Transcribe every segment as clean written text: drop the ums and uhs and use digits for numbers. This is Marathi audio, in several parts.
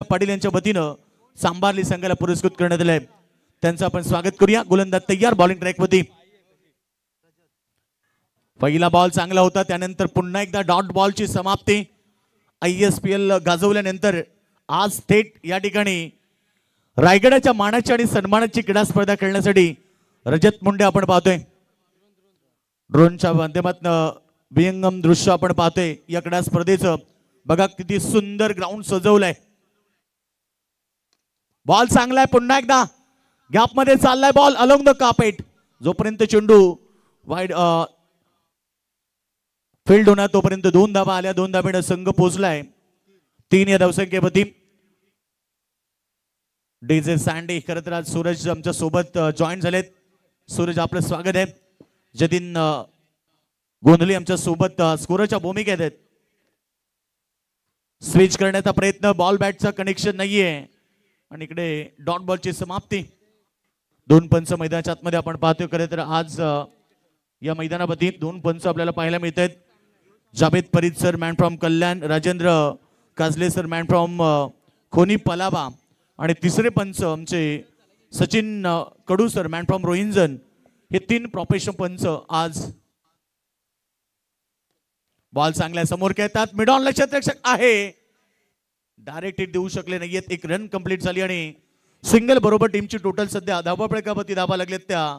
पाटील यांच्या वतीनं सांबारली संघाला पुरस्कृत करण्यात आले. त्यांचं आपण स्वागत करूया. गोलंदाज तयार बॉलिंग ट्रॅक वरती. पहिला बॉल चांगला होता, त्यानंतर पुन्हा एकदा डॉट बॉलची समाप्ती. ISPL गाजवल्यानंतर आज थेट या ठिकाणी रायगडाच्या मानाची आणि सन्मानाची क्रीडा स्पर्धा खेळण्यासाठी रजत मुंडे आपण पाहतोय. ड्रोनच्या माध्यमातून विहंगम दृश्य आपण पाहतोय या क्रीडा स्पर्धेचं. बघा किती सुंदर ग्राउंड सजवलंय. बॉल चांगलाय, पुन्हा एकदा गॅप मध्ये चाललाय बॉल अलोंग द कार्पेट. जोपर्यंत चेंडू वाईड फील्ड होणार तोपर्यंत 2 धावा आल्या. 2 धावेने संघ पोहोचलाय 3 या धावसंख्येवरती. डीजे सँडी खरं तर आज सूरज आमच्या सोबत जॉईन झालेत. सूरज आपलं स्वागत आहे. जतीन गोंधली आमच्या सोबत स्कोरच्या भूमिकेत आहेत. स्विच करण्याचा प्रयत्न, बॉल बॅटचा कनेक्शन नाहीये आणि इकडे डॉट बॉलची समाप्ती. 2 पंच मैदानाच्या आतमध्ये आपण पाहतोय. खरं तर आज या मैदानावरती 2 पंच आपल्याला पाहायला मिळत आहेत. Javed Farid sir man from Kalyan, Rajendra Kajale sir man from Khoni Palava आणि तिसरे पंच आमचे Sachin Kadu sir man from Rohinjan. हे 3 प्रोफेशनल पंच आज. बॉल चांगल्या समोर खेळतात. मिड ऑन क्षेत्ररक्षक आहे, डायरेक्ट हिट देऊ शकले नाहीयेत. 1 रन कंप्लीट झाली आणि सिंगल बरोबर टीमची टोटल सध्या धावा फलकावरती धावा लागलेत त्या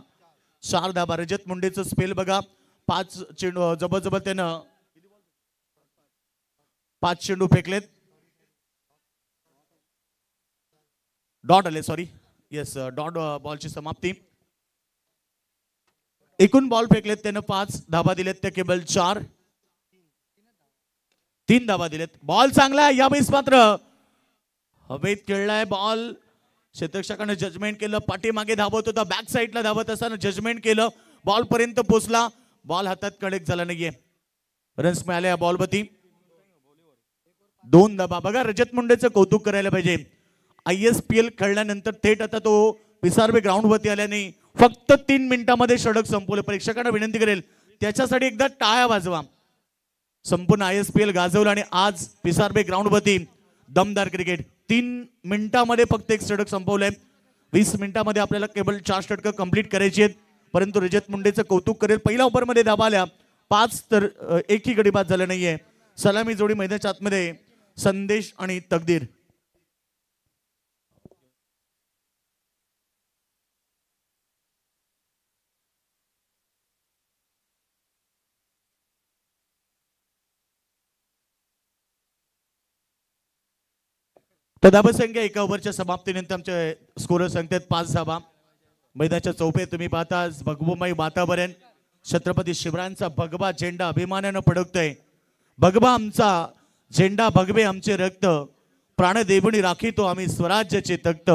4 धावा. रजत मुंडेचं स्पेल बघा. 5 चेंडू जबरदस्त त्यानं 5 चेंडू फेकलेत. डॉट आले, सॉरी, येस, डॉट बॉलची समाप्ती. एकूण बॉल फेकलेत त्यानं 5 धावा दिलेत. त्या केवळ 3 धावा दिलेत. बॉल चांगला आहे यावेळेस मात्र हवेत खेळलाय बॉल. क्षेत्ररक्षकाने जजमेंट केलं. पाठीमागे धावत होता, बॅक साईडला धावत असताना जजमेंट केलं. बॉल पर्यंत पोहोचला. बॉल हातात कडेक झाला नाहीये. रन्स मिळाले या बॉलवरती. 2 धावा. बघा रजत मुंडेचं कौतुक करायला पाहिजे. ISPL खेळल्यानंतर थेट आता तो पिसारवे ग्राउंड वरती आल्याने फक्त 3 मिनिटांमध्ये षटक संपवलं. प्रेक्षकांना विनंती करेल त्याच्यासाठी एकदा टाळ्या वाजवा. संपूर्ण ISPL गाजवलं आणि आज पिसारवे ग्राउंड वरती दमदार क्रिकेट. 3 मिनिटांमध्ये फक्त 1 षटक संपवलंय. 20 मिनिटांमध्ये आपल्याला केवळ 4 षटकं कंप्लीट करायची आहेत. परंतु रजत मुंडेचं कौतुक करेल. पहिल्या ओव्हरमध्ये धावा आल्या 5, तर एकही गडी बाद झाला नाहीये. सलामी जोडी मैदानाच्या आतमध्ये संदेश आणि तकदीर. तर धावसंख्या 1 ओव्हरच्या समाप्तीनंतर आमचे स्कोरर सांगतात 5 धावा. मैदानाच्या चौफेत तुम्ही पाहता भगवमय वातावरण. छत्रपती शिवरायांचा भगवा झेंडा अभिमानानं फडकतोय. भगवा आमचा झेंडा, भगवे आमचे रक्त, प्राणदेवणी राखीतो आम्ही स्वराज्याचे तख्त.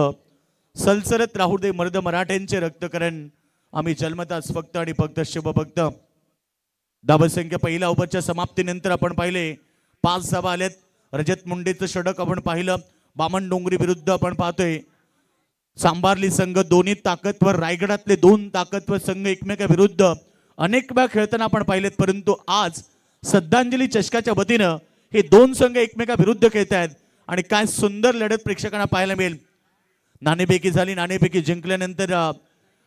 सलसरत राहू दे मर्द मराठ्यांचे रक्तकरण, आम्ही जन्मताच फक्त आणि फक्त शिवभक्त. धावसंख्या पहिल्या ओव्हरच्या समाप्तीनंतर आपण पाहिले 5 धावा आल्यात. रजत मुंडेचं षटक आपण पाहिलं. बामणडोंगरी विरुद्ध आपण पाहतोय सांबारली संघ. दोन्ही ताकदवर, रायगडातले 2 ताकदवर संघ एकमेकाविरुद्ध अनेक वेळा खेळताना आपण पाहिलेत. परंतु आज श्रद्धांजली चषकाच्या वतीनं हे 2 संघ एकमेकाविरुद्ध खेळत आहेत आणि काय सुंदर लढत प्रेक्षकांना पाहायला मिळेल. नाणेफेकी झाली. नाणेफेकी जिंकल्यानंतर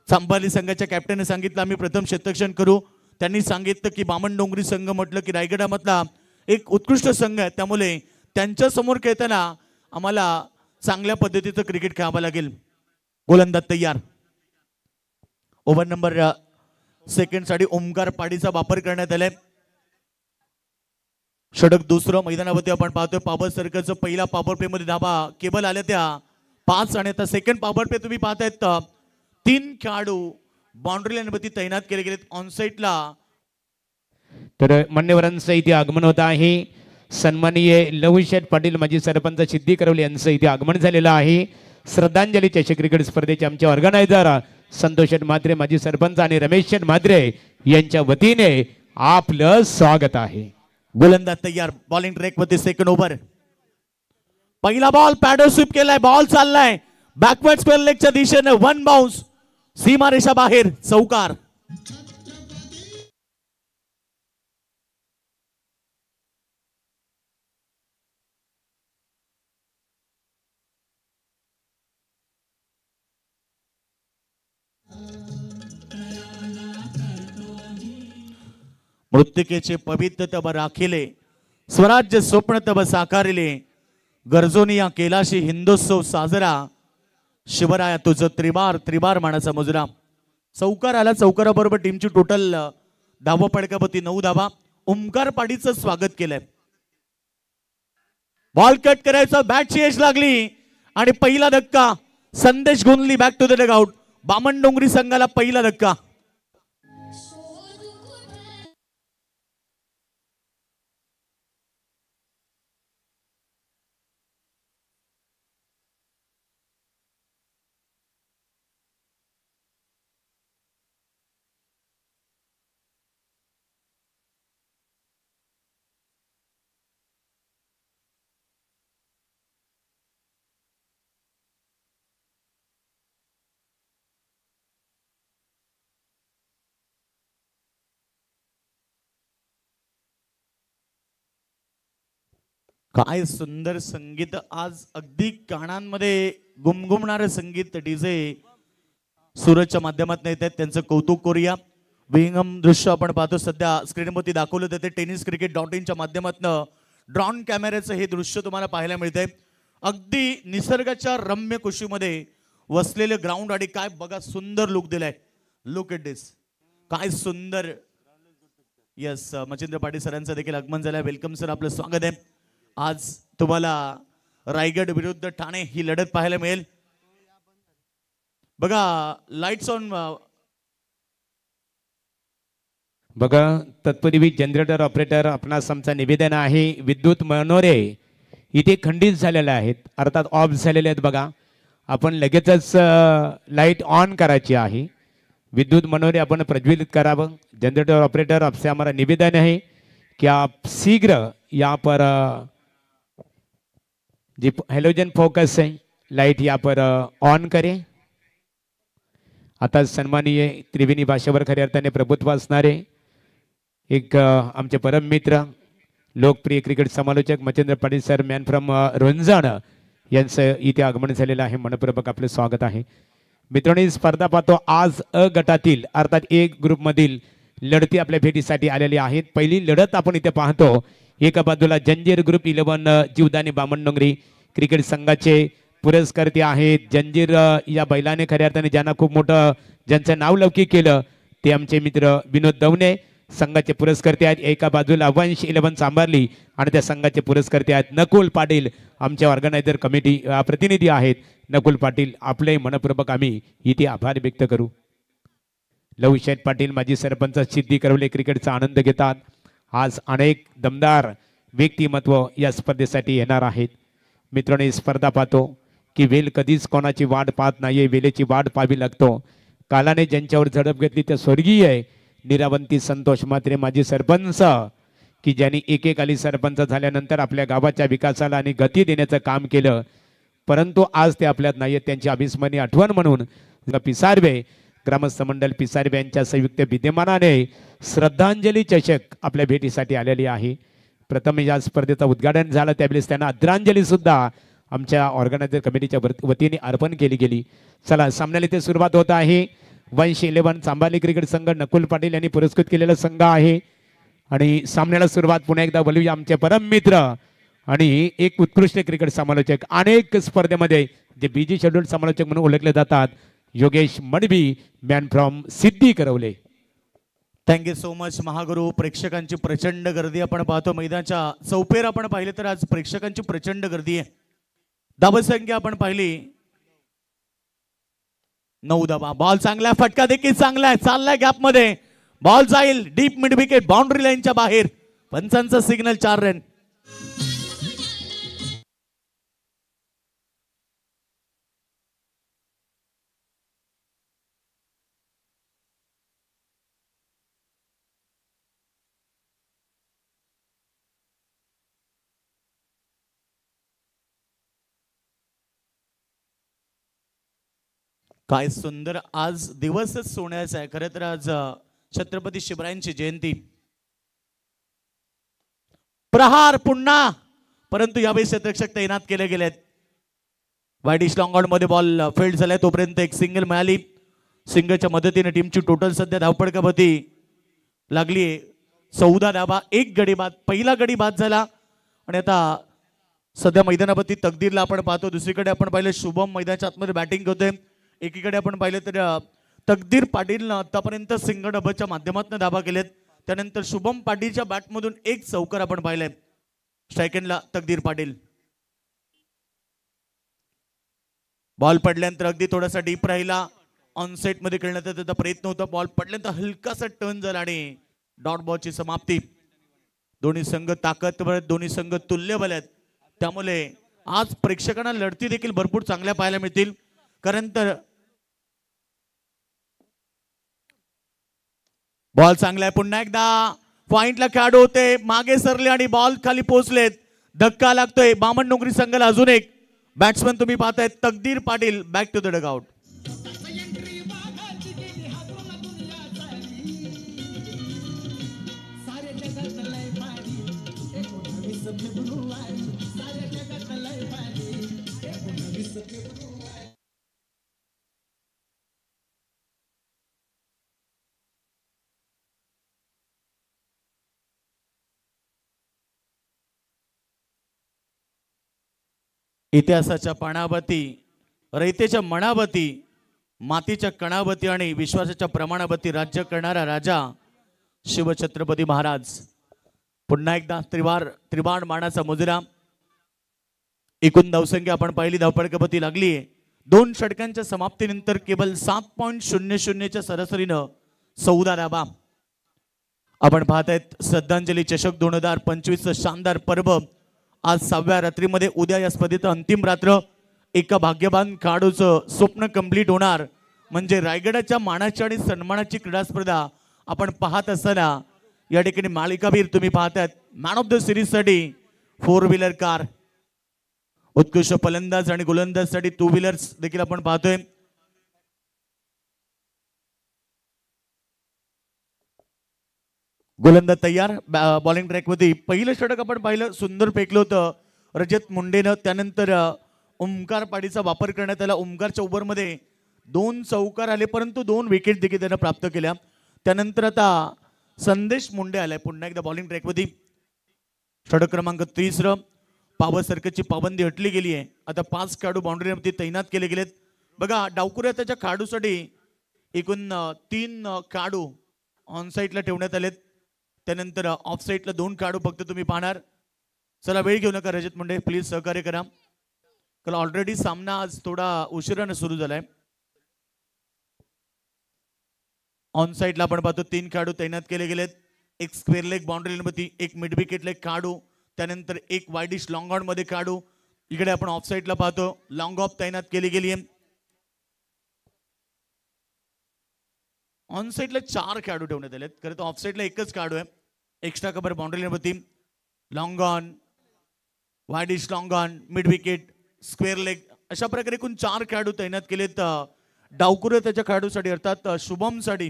सांबारली संघाच्या कॅप्टनने सांगितलं आम्ही प्रथम क्षेत्ररक्षण करू. त्यांनी सांगितलं की बामणडोंगरी संघ म्हटलं की रायगडामधला एक उत्कृष्ट संघ आहे, त्यामुळे त्यांच्या समोर खेळताना आम्हाला चांगल्या पद्धतीचं क्रिकेट खेळावं लागेल. गोलंदाज तयार. ओव्हर नंबर 2 साठी ओमकार पाडीचा वापर करण्यात आलाय. षटक दुसरं मैदानावरती आपण पाहतोय. पॉवर सर्कलचं पहिला पॉवर प्ले मध्ये धावा केवळ आल्या त्या 5 आणि आता सेकंड पॉवर प्ले तुम्ही पाहतायत 3 खेळाडू बाउंड्री लाईन वरती तैनात केले गेलेत ऑन साइडला. तर मान्यवरांचं इथे आगमन होत आहे. सन्माननीय लवशेठ पाटील माजी सरपंच सिद्धी करवले यांचं इथे आगमन झालेलं आहे. श्रद्धांजली चषक क्रिकेट स्पर्धेचे आमचे ऑर्गनायझर संतोष म्हात्रे माजी सरपंच आणि रमेश म्हात्रे यांच्या वतीने आपलं स्वागत आहे. गोलंदाज तयार. बॉलिंग ट्रॅक वरती सेकंड ओव्हर. पहिला बॉल पॅडल स्वीप केलाय. बॉल चाललाय बॅकवर्ड स्क्वेअर लेगच्या दिशेने. 1 बाउन्स सीमारेषा बाहेर, चौकार. मृत्तिकेचे पवित्र तब राखिले, स्वराज्य स्वप्न तब साकारिले, गरजोनी या केलाशी हिंदोत्सव साजरा, शिवराया तुझं त्रिबार त्रिबार मानाचा मुजरा. चौकार आला, चौकाराबरोबर टीमची टोटल धावा पडकापती 9 धावा. ओमकार पाडीचं स्वागत केलंय. बॉल कट करायचा, बॅटची एज लागली आणि पहिला धक्का. Sandesh Gunjali back to the dugout. Bamandongri संघाला पहिला धक्का. काय सुंदर संगीत, आज अगदी कानांमध्ये गुमगुमणारं संगीत डीजे सूरजच्या माध्यमातून येत आहेत. त्यांचं कौतुक करूया. विहंगम दृश्य आपण पाहतो सध्या स्क्रीनवरती दाखवलं जाते. tenniscricket.in च्या माध्यमातून ड्रोन कॅमेऱ्याचं हे दृश्य तुम्हाला पाहायला मिळतंय. अगदी निसर्गाच्या रम्य कुशीमध्ये वसलेले ग्राउंड आणि काय बघा सुंदर लुक दिलाय. लुक इट दिस, काय सुंदर. यस, मच्छिंद्र पाटील सरांचं देखील आगमन झालंय. वेलकम सर, आपलं स्वागत आहे. आज तुम्हाला रायगड विरुद्ध ठाणे ही लढत पाहायला मिळेल. बघा लाईट्स ऑन. बघा तत्पूर्वी जनरेटर ऑपरेटर आपणास आमचं निवेदन आहे. विद्युत मनोरे इथे खंडित झालेले आहेत, अर्थात ऑफ झालेले आहेत. बघा आपण लगेचच लाईट ऑन करायची आहे. विद्युत मनोरे आपण प्रज्वलित करावं. जनरेटर ऑपरेटर आपसे हमारा निवेदन है कि आप शीघ्र यहाँ पर जी हेलोजन फोकस है लाइट यहाँ पर ऑन करें. आता सन्माननीय त्रिवेणी भाषेवर खऱ्या अर्थाने प्रभुत्व असणारे एक आमचे परम मित्र लोकप्रिय क्रिकेट समालोचक Machhindra Patil sir, man from Runjan, यांचं इथे आगमन झालेलं आहे. मनपूर्वक आपलं स्वागत आहे. मित्रांनो, ही स्पर्धा पाहतो आज अ गटातील अर्थात एक ग्रुपमधील लढती आपल्या भेटीसाठी आलेली आहेत. पहिली लढत आपण इथे पाहतो. एका बाजूला जंजीर ग्रुप 11 जीवदानी बामणडोंगरी क्रिकेट संघाचे पुरस्कर्ते आहेत. जंजीर या बैलाने खऱ्या अर्थाने ज्यांना खूप मोठं ज्यांचं नाव लौकिक केलं ते आमचे मित्र विनोद दवणे संघाचे पुरस्कर्ते आहेत. एका बाजूला वंश 11 चांभारली आणि त्या संघाचे पुरस्कर्ते आहेत नकुल पाटील, आमचे ऑर्गनायझर कमिटी प्रतिनिधी आहेत. नकुल पाटील, आपले मनपूर्वक आम्ही इथे आभार व्यक्त करू. लवशेठ पाटील माजी सरपंच सिद्धी करवले क्रिकेटचा आनंद घेतात. आज अनेक दमदार व्यक्तिमत्व या स्पर्धेसाठी येणार आहेत. मित्रांनो, ही स्पर्धा पाहतो की वेल कधीच कोणाची वाट पाहत नाही, वेलेची वाट पाहावी लागतो. कालाने ज्यांच्यावर झडप घेतली त्या स्वर्गीय निरावंती संतोष म्हात्रे माजी सरपंच, की ज्यांनी एकेकाली सरपंच झाल्यानंतर आपल्या गावाच्या विकासाला आणि गती देण्याचं काम केलं, परंतु आज ते आपल्यात नाहीत. त्यांची अभिस्मरणीय आठवण म्हणून पिसारवे ग्रामस्थ मंडळ पिसारवे यांच्या संयुक्त विद्यमानाने श्रद्धांजली चषक आपल्या भेटीसाठी आलेली आहे. प्रथम या स्पर्धेचं उद्घाटन झालं त्यावेळेस त्यांना आदरांजली सुद्धा आमच्या ऑर्गनायझर कमिटीच्या वतीने अर्पण केली गेली. चला, सामन्याला इथे सुरुवात होत आहे. वंश 11 चांभारली क्रिकेट संघ नकुल पाटील यांनी पुरस्कृत केलेला संघ आहे आणि सामन्याला सुरुवात पुन्हा एकदा बोलूया. आमचे परम मित्र आणि एक उत्कृष्ट क्रिकेट समालोचक, अनेक स्पर्धेमध्ये जे बीजी शेड्यूल समालोचक म्हणून ओळखले जातात, योगेश मडबी, मॅन फ्रॉम सिद्धी करवले. Thank you so much Mahaguru. प्रेक्षकांची प्रचंड गर्दी आपण पाहतो. मैदानाच्या चौफेर आपण पाहिले तर आज प्रेक्षकांची प्रचंड गर्दी आहे. धावसंख्या आपण पाहिली 9 धावा. बॉल चांगला, फटका देखील चांगला आहे, चाललाय गॅप मध्ये, बॉल जाईल डीप मिड विकेट बाउंड्री लाईनच्या बाहेर. पंचांचा सिग्नल 4 रन. काय सुंदर आज दिवसच सोन्याचा आहे. खरं तर आज छत्रपती शिवरायांची जयंती. प्रहार पुन्हा, परंतु यावेळी शतरक्षक तैनात केले गेलेत. वाईडिश लॉंग आउट मध्ये बॉल फील्ड झालाय तोपर्यंत एक सिंगल मिळाली. सिंगलच्या मदतीने टीमची टोटल सध्या धावपडकापती लागली 14 धाबा, 1 गडी बाद. पहिला गडी बाद झाला आणि आता सध्या मैदानावरती तकदीरला आपण पाहतो. दुसरीकडे आपण पाहिलं शुभम मैदानाच्या आतमध्ये बॅटिंग करतोय. एकीकडे आपण पाहिलं तर तकदीर पाटीलनं आतापर्यंत सिंगल डबलच्या माध्यमातून धाबा केलेत. त्यानंतर शुभम पाटीलच्या बॅटमधून 1 चौकार आपण पाहिलंय. स्ट्रायकनला तकदीर पाटील. बॉल पडल्यानंतर अगदी थोडासा डीप राहिला. ऑन सेट मध्ये खेळण्याचा त्याचा प्रयत्न होता. बॉल पडल्यानंतर हलकासा टर्न झाला आणि डॉट बॉलची समाप्ती. दोन्ही संघ ताकदवर, दोन्ही संघ तुल्यबल आहेत. त्यामुळे आज प्रेक्षकांना लढती देखील भरपूर चांगल्या पाहायला मिळतील. कारण तर बॉल चांगला आहे. पुन्हा एकदा पॉइंटला खेळाडू होते, मागे सरले आणि बॉल खाली पोहोचलेत. धक्का लागतोय बामण डोंगरी संघाला. अजून एक बॅट्समन तुम्ही पाहताय Takdir Patil back to the dugout. इतिहासाच्या पानावरती, रयतेच्या मनावरती, मातीच्या कणावरती आणि विश्वासाच्या प्रमाणावरती राज्य करणारा राजा शिवछत्रपती महाराज. पुन्हा एकदा त्रिबाण मानाचा मुजरा. एकूण धावसंख्या आपण पहिली धावपळकपती लागली. 2 षटकांच्या समाप्तीनंतर केवळ 7.00च्या सरासरीनं 14 धाबा. आपण पाहतायत श्रद्धांजली चषक 2025 शानदार पर्व. आज 6व्या रात्रीमध्ये, उद्या या स्पर्धेचं अंतिम रात्र. एका भाग्यवान खेळाडूचं स्वप्न कंप्लीट होणार म्हणजे रायगडाच्या मानाची आणि सन्मानाची क्रीडा स्पर्धा आपण पाहत असताना या ठिकाणी मालिकावीर तुम्ही पाहतायत. मॅन ऑफ द सिरीज साठी 4 व्हीलर कार, उत्कृष्ट फलंदाज आणि गोलंदाज साठी 2 व्हीलर्स देखील आपण पाहतोय. गोलंदाज तयार. बॉलिंग ट्रॅक मध्ये पहिलं षटक आपण पाहिलं, सुंदर फेकलं होतं रजत मुंडेनं. त्यानंतर ओमकार पाडीचा वापर करण्यात आला. ओमकारच्या ओव्हरमध्ये 2 चौकार आले, परंतु 2 विकेट देखील त्यानं प्राप्त केल्या. त्यानंतर आता संदेश मुंडे आलाय पुन्हा एकदा बॉलिंग ट्रॅक मध्ये. षटक क्रमांक 30. पावर सर्कलची पाबंदी हटली गेली आहे. आता 5 खेळाडू बाउंड्रीमध्ये तैनात केले गेलेत. बघा डावकुऱ्या त्याच्या खेळाडूसाठी एकूण 3 खेळाडू ऑन साईडला ठेवण्यात आलेत. त्यानंतर ऑफ साईडला 2 खेळाडू फक्त तुम्ही पाहणार. चला वेळ घेऊ नका रजत मुंडे, प्लीज सहकार्य करा. कारण ऑलरेडी सामना आज थोडा उशिराने सुरू झालाय. ऑन साईडला आपण पाहतो 3 खेळाडू तैनात केले गेलेत. एक स्क्वेअर लेग बाउंड्री मध्ये, एक मिड विकेट लेग खेळाडू, त्यानंतर एक वाईडिश लॉंग ऑन मध्ये खेळाडू. इकडे आपण ऑफ साईडला पाहतो लॉंग ऑफ तैनात केली गेली आहे. ऑन साईडला 4 खेळाडू ठेवण्यात आलेत. खरं तर ऑफ साईडला एकच खेळाडू आहे. एक्स्ट्रा कव्हर बाउंड्री मध्ये, long on, widish long on, mid wicket, square leg, अशा प्रकारे एकूण 4 खेळाडू तैनात केलेत. डावकुरे त्याच्या खेळाडूसाठी अर्थात शुभम साठी.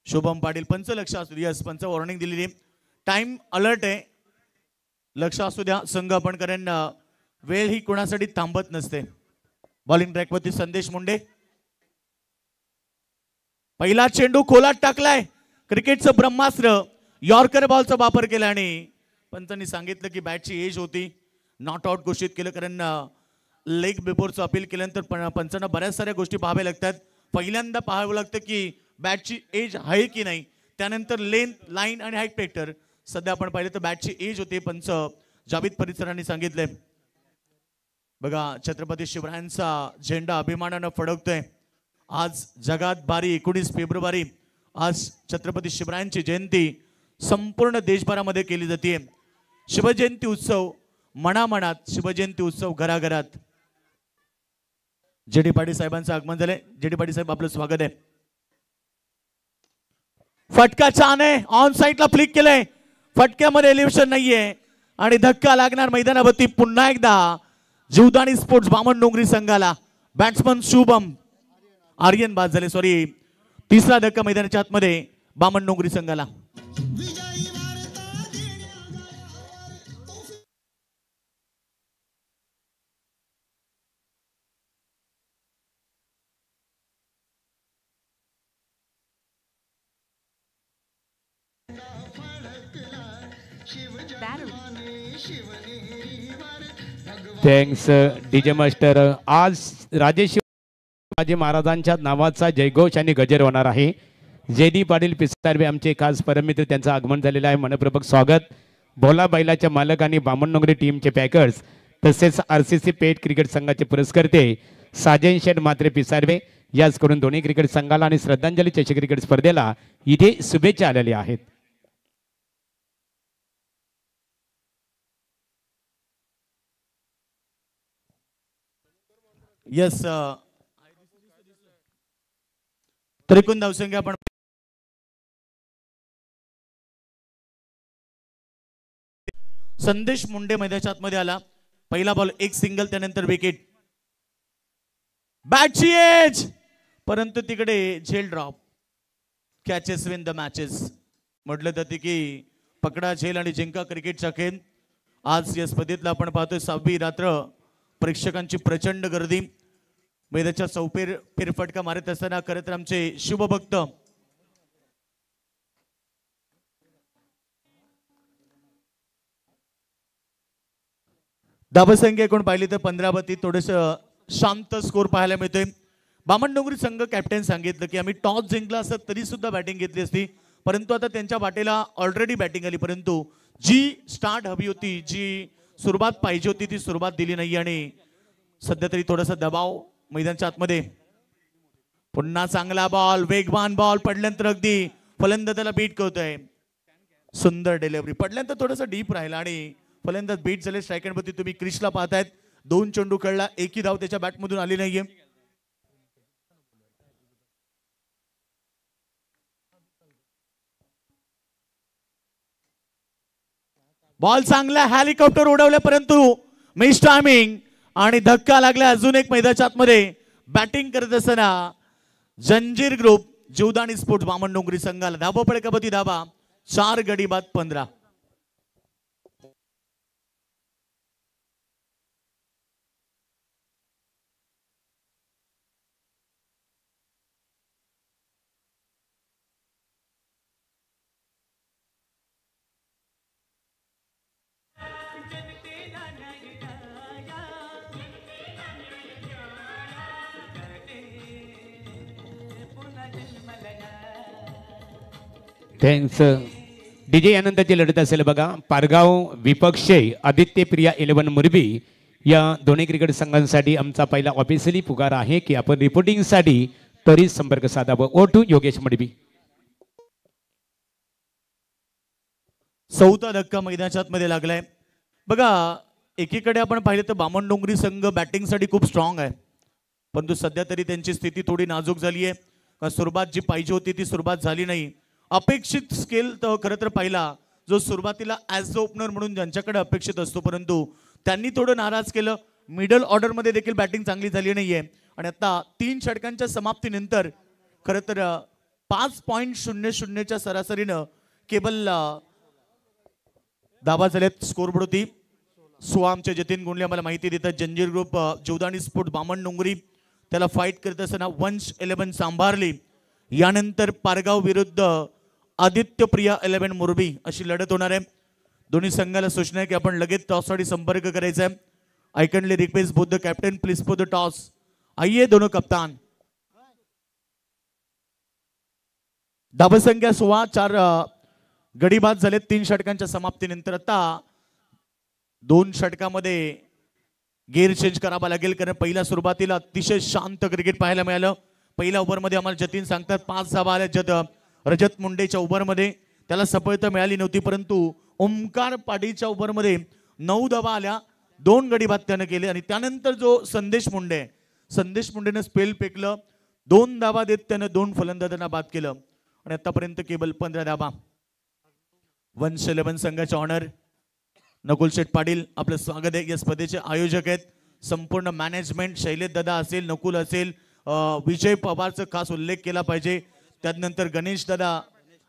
शुभम पाटील पंच लक्ष असू द्या. यस, पंच वॉर्निंग दिलेली. टाइम अलर्ट आहे, लक्ष असू द्या संघ आपण, कारण वेळ ही कोणासाठी थांबत नसते. बॉलिंग ट्रॅक वरती संदेश मुंडे. पहिला चेंडू खोलात टाकलाय. क्रिकेटचं ब्रह्मास्त्र, यॉर्कर बॉलचा वापर केला आणि पंचांनी सांगितलं की बॅटची एज होती, नॉट आउट घोषित केलं. कारण लेग बिफोरचं अपील केल्यानंतर पंचांना बऱ्याच साऱ्या गोष्टी पाहाव्या लागतात. पहिल्यांदा पाहावं लागतं की बॅटची एज आहे की नाही. त्यानंतर लेंथ, लाईन आणि हाईट फॅक्टर. सध्या आपण पाहिलं तर बॅटची एज होते. पंच जावेद परिसरांनी सांगितलंय. बघा छत्रपती शिवरायांचा झेंडा अभिमानानं फडकतोय. आज जगात बारी 19 फेब्रुवारी, आज छत्रपती शिवरायांची जयंती संपूर्ण देशभरामध्ये केली जाते. शिवजयंती उत्सव मनामनात, शिवजयंती उत्सव घराघरात. जेडी पाटील साहेबांचं आगमन झालंय. जेडी पाटील साहेब आपलं स्वागत आहे. फटका छान आहे, ऑन साईडला फ्लिक केलंय. फटक्यामध्ये एलिव्हेशन नाहीये आणि धक्का लागणार मैदानावरती. पुन्हा एकदा जीवदानी स्पोर्ट्स बामण डोंगरी संघाला. बॅट्समन शुभम आर्यन बाद झाले, सॉरी. तिसरा धक्का मैदानाच्या आतमध्ये बामण डोंगरी संघाला. Thanks DJ master. आज राजेश शिवाजी महाराजांच्या नावाचा जयघोष आणि गजर होणार आहे. जेडी पाटील पिसारवे आमचे खास परममित्र, त्यांचं आगमन झालेलं आहे. मनपूर्वक स्वागत. भोला बैलाच्या मालक आणि बामणनगरी टीमचे पॅकर्स तसेच RCC पेठ क्रिकेट संघाचे पुरस्कर्ते साजन शेठ मात्रे पिसारवे याच करून दोन्ही क्रिकेट संघाला आणि श्रद्धांजली चषक क्रिकेट स्पर्धेला इथे शुभेच्छा आलेल्या आहेत. यस त्रिकोण धावसंख्या आपण संदेश मुंडे मैदानाच्या आतमध्ये आला. पहिला बॉल एक सिंगल, त्यानंतर विकेट. बॅटची एज, परंतु तिकडे झेल drop. Catches win the matches म्हटलं जाते की पकडा झेल आणि जिंका क्रिकेटचा खेळ. आज या स्पर्धेतला आपण पाहतोय 6वी रात्र. प्रेक्षकांची प्रचंड गर्दी. मैदानाच्या चौपेर फेरफटका मारत असताना खरं तर आमचे शुभभक्त धावसंख्या एकूण पाहिली तर 15 थोडस शांत स्कोर पाहायला मिळतोय. बामणडोंगरी संघ कॅप्टन सांगितलं की आम्ही टॉस जिंकला असत तरी सुद्धा बॅटिंग घेतली असती, परंतु आता त्यांच्या वाटेला ऑलरेडी बॅटिंग आली, परंतु जी स्टार्ट हवी होती, जी सुरुवात पाहिजे होती ती सुरुवात दिली नाही आणि सध्या तरी थोडासा दबाव मैदानाच्या आतमध्ये. पुन्हा चांगला बॉल, वेगवान बॉल पडल्यानंतर अगदी फलंदाजाला बीट करतोय. सुंदर डिलिव्हरी, पडल्यानंतर थोडंसं डीप राहिला आणि फलंदाज बीट झाले. स्ट्रायकरवरती तुम्ही क्रिशला पाहतायत. 2 चेंडू खेळला, एकही धाव त्याच्या बॅटमधून आली नाहीये. बॉल चांगला, हेलिकॉप्टर उडवले परंतु मिस टायमिंग आणि धक्का लागला. अजून एक मैदानाच्या आतमध्ये बॅटिंग करत असताना जंजीर ग्रुप जीवदानी स्पोर्ट्स बामणडोंगरी संघाला धाबा पडकापती धाबा. 4 गडी बाद 15. Thanks DJ. यानंतरची लढत असेल बघा, पारगाव विपक्षे आदित्य प्रिया 11 मुरबी या दोन्ही क्रिकेट संघांसाठी आमचा पहिला ऑफिशियली पुकार आहे की आपण रिपोर्टिंगसाठी त्वरित संपर्क साधावा. O2 योगेश मडबी. चौथा धक्का मैदानाच्या आतमध्ये लागलाय बघा. एकीकडे आपण पाहिलं तर बामणडोंगरी संघ बॅटिंगसाठी खूप स्ट्रॉंग आहे, परंतु सध्या तरी त्यांची स्थिती थोडी नाजूक झाली आहे. का सुरुवात जी पाहिजे होती ती सुरुवात झाली नाही. अपेक्षित स्किल तर खरं तर पाहिला जो सुरुवातीला ॲज अ ओपनर म्हणून ज्यांच्याकडे अपेक्षित असतो, परंतु त्यांनी थोडं नाराज केलं. मिडल ऑर्डरमध्ये देखील बॅटिंग चांगली झाली नाहीये आणि आता 3 षटकांच्या समाप्तीनंतर खरं तर 5.00च्या सरासरीनं केवळ धावा झाल्यात. स्कोरबोर्ड होती 16. आमचे जतीन गुंडले आम्हाला माहिती देतात. जंजीर ग्रुप जीवदानी स्पोर्ट बामणडोंगरी त्याला फाईट करत असताना वंश 11 सांभारली. यानंतर पारगाव विरुद्ध आदित्य प्रिया 11 मुरबी अशी लढत होणार आहे. दोन्ही संघाला सूचना आहे की आपण लगेच टॉससाठी संपर्क करायचा आहे. I kindly request both the captain please for the toss. आइए दोनों कप्तान. धावसंख्या 16. 4 गडी बाद झाले 3 षटकांच्या समाप्तीनंतर. आता 2 षटकामध्ये गेअर चेंज करावा लागेल, कारण पहिल्या सुरुवातीला अतिशय शांत क्रिकेट पाहायला मिळालं. पहिल्या ओव्हरमध्ये आम्हाला जतीन सांगतात 5 धावा आल्या. रजत मुंडेच्या ओव्हरमध्ये त्याला सफलता मिळाली नव्हती, परंतु ओमकार पाटीलच्या ओव्हरमध्ये 9 धावा आल्या. 2 गडी बाद त्यानं केले आणि त्यानंतर जो संदेश मुंडेनं स्पेल फेकलं. 2 धावा देत त्यानं 2 फलंदाजांना बाद केलं आणि आतापर्यंत केवळ 15 धावा. वंश 11 संघाचे ऑनर नकुल शेठ पाटील आपलं स्वागत आहे. या स्पर्धेचे आयोजक आहेत संपूर्ण मॅनेजमेंट. शैलेश दादा असेल, नकुल असेल, विजय पवारचा खास उल्लेख केला पाहिजे. त्यानंतर गणेश दादा,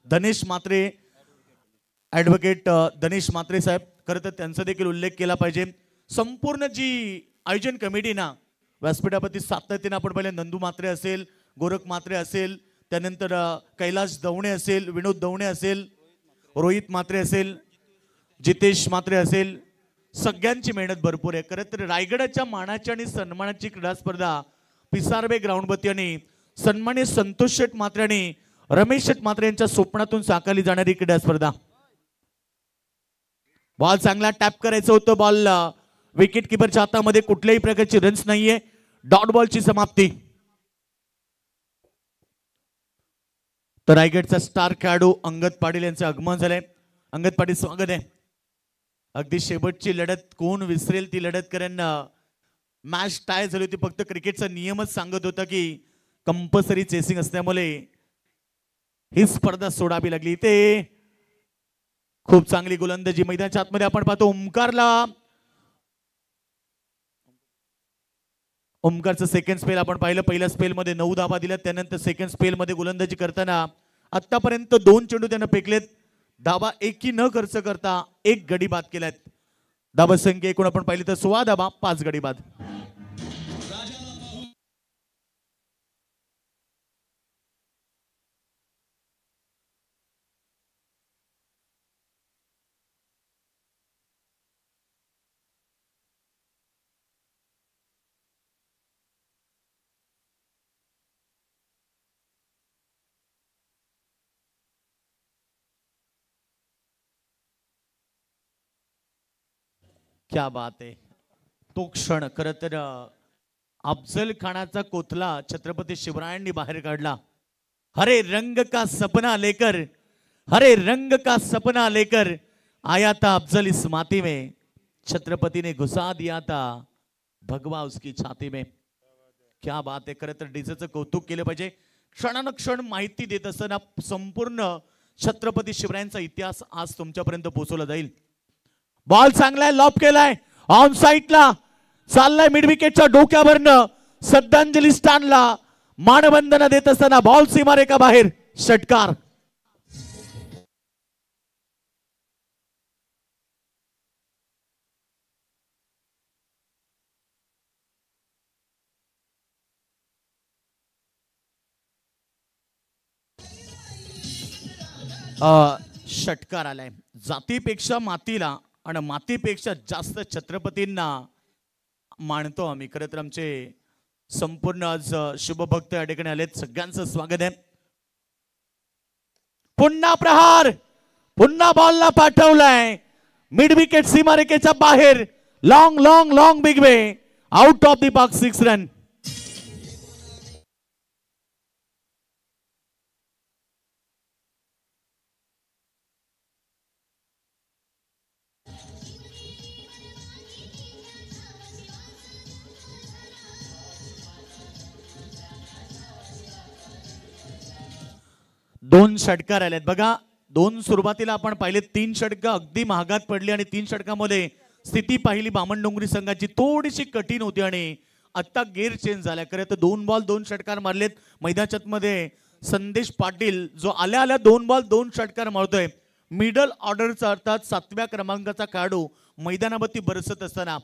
धनेश म्हात्रे, ॲडव्होकेट धनेश म्हात्रे साहेब, खरं तर त्यांचा देखील उल्लेख केला पाहिजे. संपूर्ण जी आयोजन कमिटी ना व्यासपीठापती सातत्याने आपण पहिले नंदू म्हात्रे असेल, गोरख म्हात्रे असेल, त्यानंतर कैलाश दवणे असेल, विनोद दवणे असेल, रोहित म्हात्रे असेल, जितेश म्हात्रे असेल, सगळ्यांची मेहनत भरपूर आहे. खरं तर रायगडाच्या मानाची आणि सन्मानाची क्रीडा स्पर्धा पिसारबे ग्राउंडवरती आणि सन्मान्य संतोष शेठ म्हात्रे आणि रमेश शेठ म्हात्रे यांच्या स्वप्नातून साकारली जाणारी क्रीडा स्पर्धा. बॉल चांगला टॅप करायचं होतं. बॉल विकेट किपरच्या हातामध्ये कुठल्याही प्रकारची रन्स नाहीये. डॉट बॉलची समाप्ती. तर रायगडचा स्टार खेळाडू अंगद पाटील यांचं आगमन झालंय. अंगद पाटील स्वागत आहे. अगदी शेवटची लढत कोण विसरेल ती लढत, कारण मॅच टाय झाली होती. फक्त क्रिकेटचा नियमच सांगत होता की कंपल्सरी चेसिंग असल्यामुळे ही स्पर्धा सोडावी लागली. ते खूप चांगली गोलंदाजी मैदानाच्या आतमध्ये आपण पाहतो. ओमकारचं सेकंड स्पेल आपण पाहिलं. पहिल्या स्पेल मध्ये 9 धावा दिल्या. त्यानंतर सेकंड स्पेल मध्ये गोलंदाजी करताना आतापर्यंत 2 चेंडू त्यानं फेकलेत. धावा एकही न खर्च करता 1 गडी बाद केल्यात. धावा संख्या एकूण आपण पाहिली तर 16 धावा, 5 गडी बाद. क्या बात आहे. तो क्षण खरं तर अफजल खानाचा कोथला छत्रपती शिवरायांनी बाहेर काढला. हरे रंग का सपना लेकर, हरे रंग का सपना लेकर आया था अफजल इस माती में, छत्रपति ने घुसा दिया था भगवा उसकी छाती में. क्या बात आहे. खरं तर डीजेचं कौतुक केलं पाहिजे. क्षणानुक्षण माहिती देत असताना संपूर्ण छत्रपती शिवरायांचा इतिहास आज तुमच्यापर्यंत पोहोचवला जाईल. बॉल चांगलाय, लॉप केलाय, ऑन साईडला चाललाय मिड विकेटच्या डोक्यावरनं. श्रद्धांजली स्टँडला मानवंदना देत असताना बॉल सीमारेखा बाहेर. षटकार. षटकार आलाय. जातीपेक्षा मातीला आणि मातीपेक्षा जास्त छत्रपतींना मानतो आम्ही. खरं तर आमचे संपूर्ण आज शुभभक्त या ठिकाणी आलेत. सगळ्यांचं स्वागत आहे. पुन्हा प्रहार, पुन्हा बॉलला पाठवलाय मिड विकेट सीमारेखेच्या बाहेर. Long long long big way out of the box. 6 run. दोन षटकार आलेत बघा. 2 सुरुवातीला आपण पाहिले. 3 षटकं अगदी महागात पडली आणि 3 षटकामध्ये स्थिती पाहिली बामणडोंगरी संघाची थोडीशी कठीण होती आणि आता गेअर चेंज झाला. खरं तर 2 बॉल 2 षटकार मारलेत. मैदानात मध्ये संदेश पाटील जो आल्या आल्या 2 बॉल 2 षटकार मारतोय. मिडल ऑर्डरचा अर्थात 7व्या क्रमांकाचा खेळाडू मैदानावरती बरसत असताना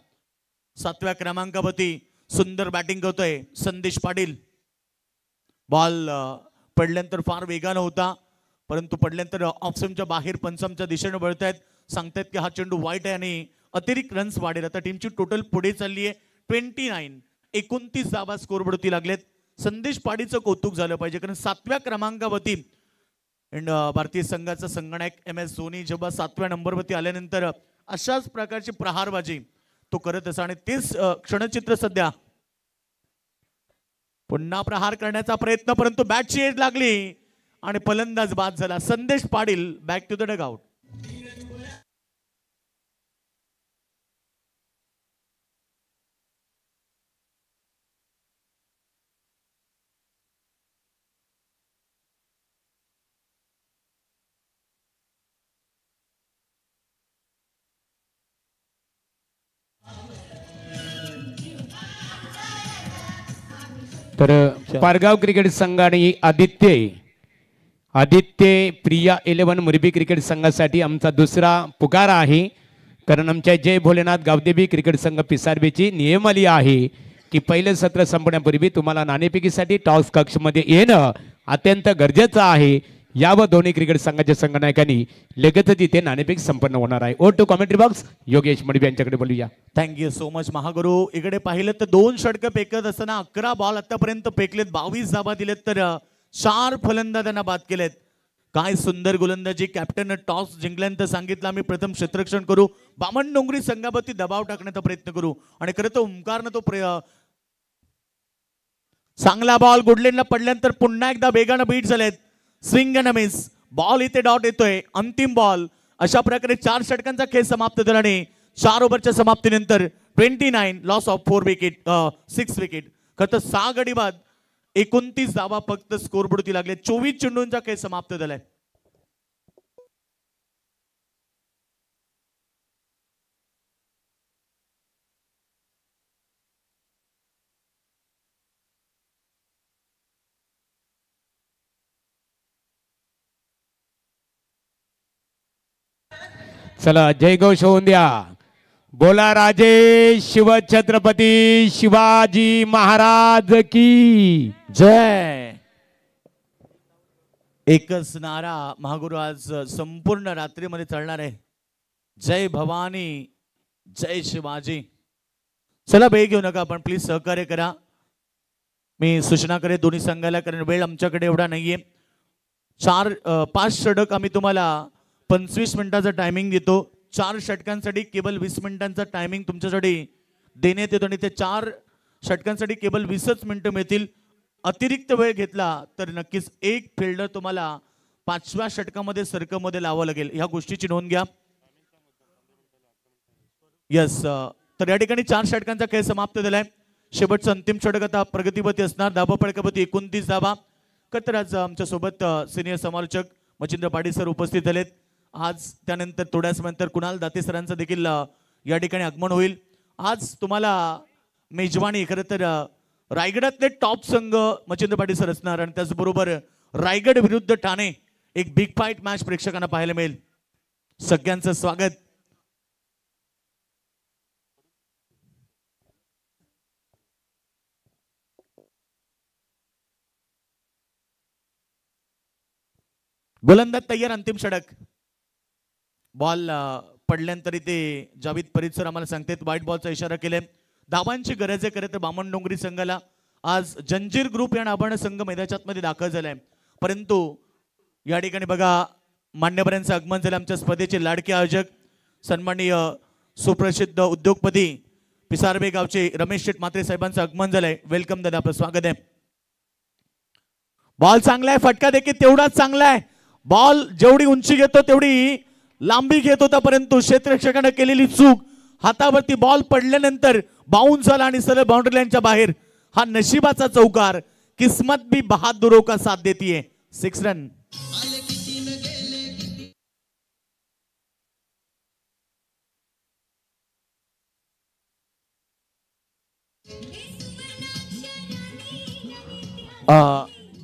7व्या क्रमांकावरती सुंदर बॅटिंग करतोय संदेश पाटील. बॉल पडल्यानंतर फार वेगानं होता, परंतु पडल्यानंतर ऑफस्टंपच्या बाहेर पंचांच्या दिशेने वळतायत. सांगतायत की हा चेंडू वाईट आहे आणि अतिरिक्त रन्स वाढेल. आता टीमची टोटल पुढे चालली आहे 29. 29 धावा स्कोरबोर्डवरती लागलेत. संदेश पाटीलचं कौतुक झालं पाहिजे, कारण 7व्या क्रमांकावरती भारतीय संघाचा संगणक MS धोनी जेव्हा 7व्या नंबरवरती आल्यानंतर अशाच प्रकारची प्रहारबाजी तो करत असा. आणि तेच क्षणचित्र सध्या. पुन्हा प्रहार करण्याचा प्रयत्न, परंतु बॅटची एज लागली आणि फलंदाज बाद झाला. Sandesh Patil back to the dugout. तर पारगाव क्रिकेट संघाने आदित्य प्रिया 11 मुरबी क्रिकेट संघासाठी आमचा दुसरा पुकार आहे. कारण आमच्या जय भोलेनाथ गावदेवी क्रिकेट संघ पिसारबीची नियमावली आहे की पहिले सत्र संपण्यापूर्वी तुम्हाला नाणेफेकीसाठी टॉस कक्षमध्ये येणं अत्यंत गरजेचं आहे. यावर दोन्ही क्रिकेट संघाच्या संघनायकांनी लगेचच इथे नाणेफेक संपन्न होणार आहे. Over to commentary box Yogesh Madvi यांच्याकडे बोलूया. Thank you so much Mahaguru. इकडे पाहिलं तर 2 षटकं फेकत असताना 11 बॉल आतापर्यंत फेकलेत, 22 धाबा दिलेत, तर 4 फलंदाजांना बाद केलेत. काय सुंदर गोलंदाजी. कॅप्टन टॉस जिंकल्यानंतर सांगितलं आम्ही प्रथम क्षेत्ररक्षण करू, बामण डोंगरी संघावरती दबाव टाकण्याचा प्रयत्न करू, आणि खरं तर ओंकारनं तो चांगला बॉल गुडलेनला पडल्यानंतर पुन्हा एकदा वेगानं बीट झालेत. स्विंग अँड मिस बॉल इथे डॉट येतोय. अंतिम बॉल. अशा प्रकारे 4 षटकांचा खेळ समाप्त झाला आणि 4 ओव्हरच्या समाप्तीनंतर 29 लॉस ऑफ 4 विकेट 6 विकेट. खरं तर 6 गडी बाद 29 धावा फक्त स्कोरबोर्डती लागले. 24 चेंडूंचा खेळ समाप्त झालाय. चला जयघोष होऊन द्या. बोला राजे शिवछत्रपती शिवाजी महाराज की जय. एकच नारा महागुरु आज संपूर्ण रात्रीमध्ये चालणार आहे. जय भवानी जय शिवाजी. चला वेळ घेऊ नका, आपण प्लीज सहकार्य करा. मी सूचना करेन दोन्ही संघाला, कारण वेळ आमच्याकडे एवढा नाहीये. 5 षटक आम्ही तुम्हाला 25 मिनिटाचा टायमिंग देतो. 4 षटकांसाठी केवळ 20 मिनिटांचा टायमिंग तुमच्यासाठी देण्यात येतो आणि ते 4 षटकांसाठी केवळ 20च मिनिटं मिळतील. अतिरिक्त वेळ घेतला तर नक्कीच एक फिल्डर तुम्हाला 5व्या षटकामध्ये सर्कलमध्ये लावावं लागेल. ह्या गोष्टीची नोंद घ्या. यस. तर या ठिकाणी 4 षटकांचा खेळ समाप्त झालाय. शेवटचं अंतिम षटक आता प्रगतीपती असणार. धाबा फळकापती 29 धाबा. तर आज आमच्या सोबत सिनियर समालोचक मच्छिंद्र पाटील सर उपस्थित झालेत. आज त्यानंतर थोड्याच नंतर कुणाल दाते सरांचं देखील या ठिकाणी आगमन होईल. आज तुम्हाला मेजवानी खरं तर रायगडातले टॉप संघ मच्छिंद्र पाटील सर असणार आणि त्याचबरोबर रायगड विरुद्ध ठाणे एक बिग फाईट मॅच प्रेक्षकांना पाहायला मिळेल. सगळ्यांचं स्वागत. गोलंदाज तयार. अंतिम षटक. बॉल पडल्यानंतर इथे जावेद फरीद सर आम्हाला सांगतात व्हाईट बॉलचा इशारा केलाय. धावांची गरज आहे. खरं तर बामण डोंगरी संघाला आज जंजीर ग्रुप या नावाने संघ मैदानात मध्ये दाखल झालाय. परंतु या ठिकाणी बघा मान्यवरांचं आगमन झालं. आमच्या स्पर्धेचे लाडके आयोजक सन्माननीय सुप्रसिद्ध उद्योगपती पिसारबे गावचे रमेश शेठ म्हात्रे साहेबांचं आगमन झालंय. वेलकम दादा, आपलं स्वागत आहे. बॉल चांगला आहे. फटका देखील तेवढाच चांगला आहे. बॉल जेवढी उंची घेतो तेवढी लांबी घेत होता, परंतु क्षेत्ररक्षकाने केलेली चूक. हातावरती बॉल पडल्यानंतर बाउन्स झाला आणि सरळ बाउंड्री लाईनच्या बाहेर. हा नशिबाचा चौकार. किस्मत भी बहादुरों का साथ देती है. 6 रन.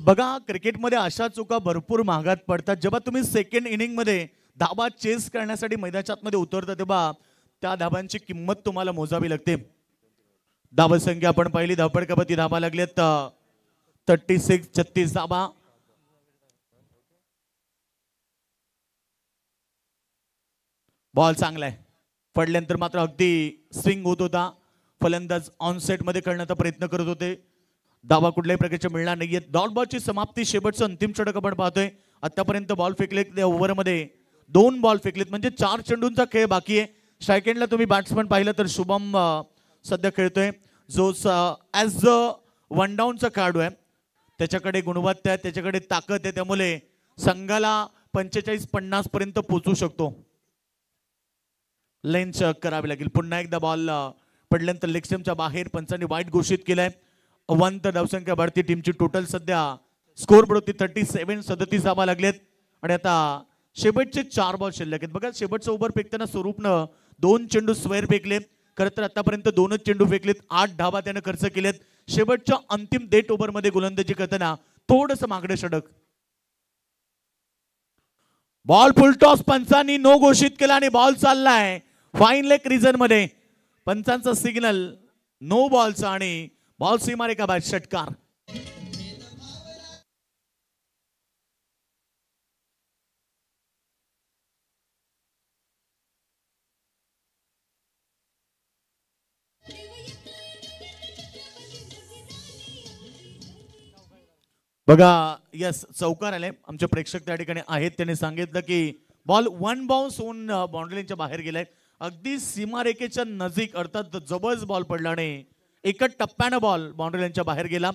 बघा क्रिकेटमध्ये अशा चुका भरपूर महागात पडतात. जेव्हा तुम्ही सेकंड इनिंग मध्ये धाबा चेस करण्यासाठी मैदानात मध्ये उतरता तेव्हा त्या धाबांची किंमत तुम्हाला मोजावी लागते. धावा संख्या आपण पाहिली. धावपडकापती धाबा लागलेत 36 धाबा. बॉल चांगला आहे. पडल्यानंतर मात्र अगदी स्विंग होत होता. फलंदाज ऑन सेट मध्ये करण्याचा प्रयत्न करत होते. धावा कुठल्याही प्रकारचे मिळणार नाहीये. डॉट बॉलची समाप्ती. शेवटचं अंतिम षटक आपण पाहतोय. आतापर्यंत बॉल फेकले त्या ओव्हरमध्ये 2 बॉल फेकलेत, म्हणजे 4 चेंडूंचा खेळ बाकी आहे. स्ट्राईक एंडला तुम्ही बॅट्समन पाहिलं तर शुभम सध्या खेळतोय, जो ॲज अ वन डाऊनचा खेळाडू आहे. त्याच्याकडे गुणवत्ता आहे, त्याच्याकडे ताकद आहे, त्यामुळे संघाला 45-50 पर्यंत पोहोचू शकतो. लेन चेक करावी लागेल. पुन्हा एकदा बॉल पडल्यानंतर लेग स्टंपच्या बाहेर पंचांनी वाईट घोषित केलाय. अवांतर धावसंख्या भारतीय टीमची टोटल सध्या स्कोर बोर्डवरती 37 धावा लागलेत आणि आता शेवटचे 4 बॉल शिल्लक आहेत. बघा शेवटचं ओव्हर फेकताना स्वरूपनं 2 चेंडू स्क्वेअर फेकले. खरं तर आतापर्यंत 2च चेंडू फेकलेत. 8 धावा त्यानं खर्च केलेत. शेवटच्या अंतिम डेट ओव्हर मध्ये गोलंदाजी करताना थोडंसं मागणं षटक. Ball full toss. पंचांनी नो घोषित केला आणि बॉल चाललाय फाईन लेग रिजन मध्ये. पंचांचा सिग्नल नो बॉलचा आणि बॉल सीमारेखा बाहेर. षटकार. बघा यस चौकार आले आमचे प्रेक्षक त्या ठिकाणी आहेत. त्यांनी सांगितलं की बॉल वन बाउन्स होऊन बाउंड्रीच्या बाहेर गेलाय. अगदी सीमारेखेच्या नजीक अर्थात जबरदस्त बॉल पडला आणि एकच टप्प्यानं बॉल बाउंड्रीच्या बाहेर गेला.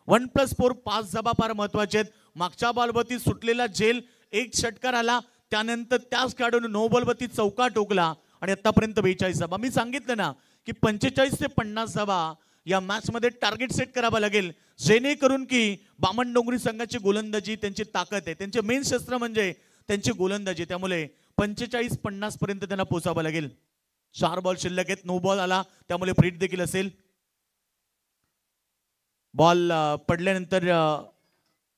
1+4 5 धाबा फार महत्वाचे आहेत. मागच्या बॉलवरती सुटलेला झेल एक षटकार आला, त्यानंतर त्याच खेळाडूने नो बॉलवरती चौका टोकला आणि आतापर्यंत 42 धाबा. मी सांगितलं ना की 45 ते 50 धाबा या मॅच मध्ये टार्गेट सेट करावा लागेल, जेणेकरून की बामणडोंगरी संघाची गोलंदाजी त्यांची ताकद आहे, त्यांचे मेन शस्त्र म्हणजे त्यांची गोलंदाजी. त्यामुळे 45-50 पर्यंत त्यांना पोहोचावं लागेल. 4 बॉल शिल्लक आहेत, नो बॉल आला त्यामुळे फ्रीट देखील असेल. बॉल पडल्यानंतर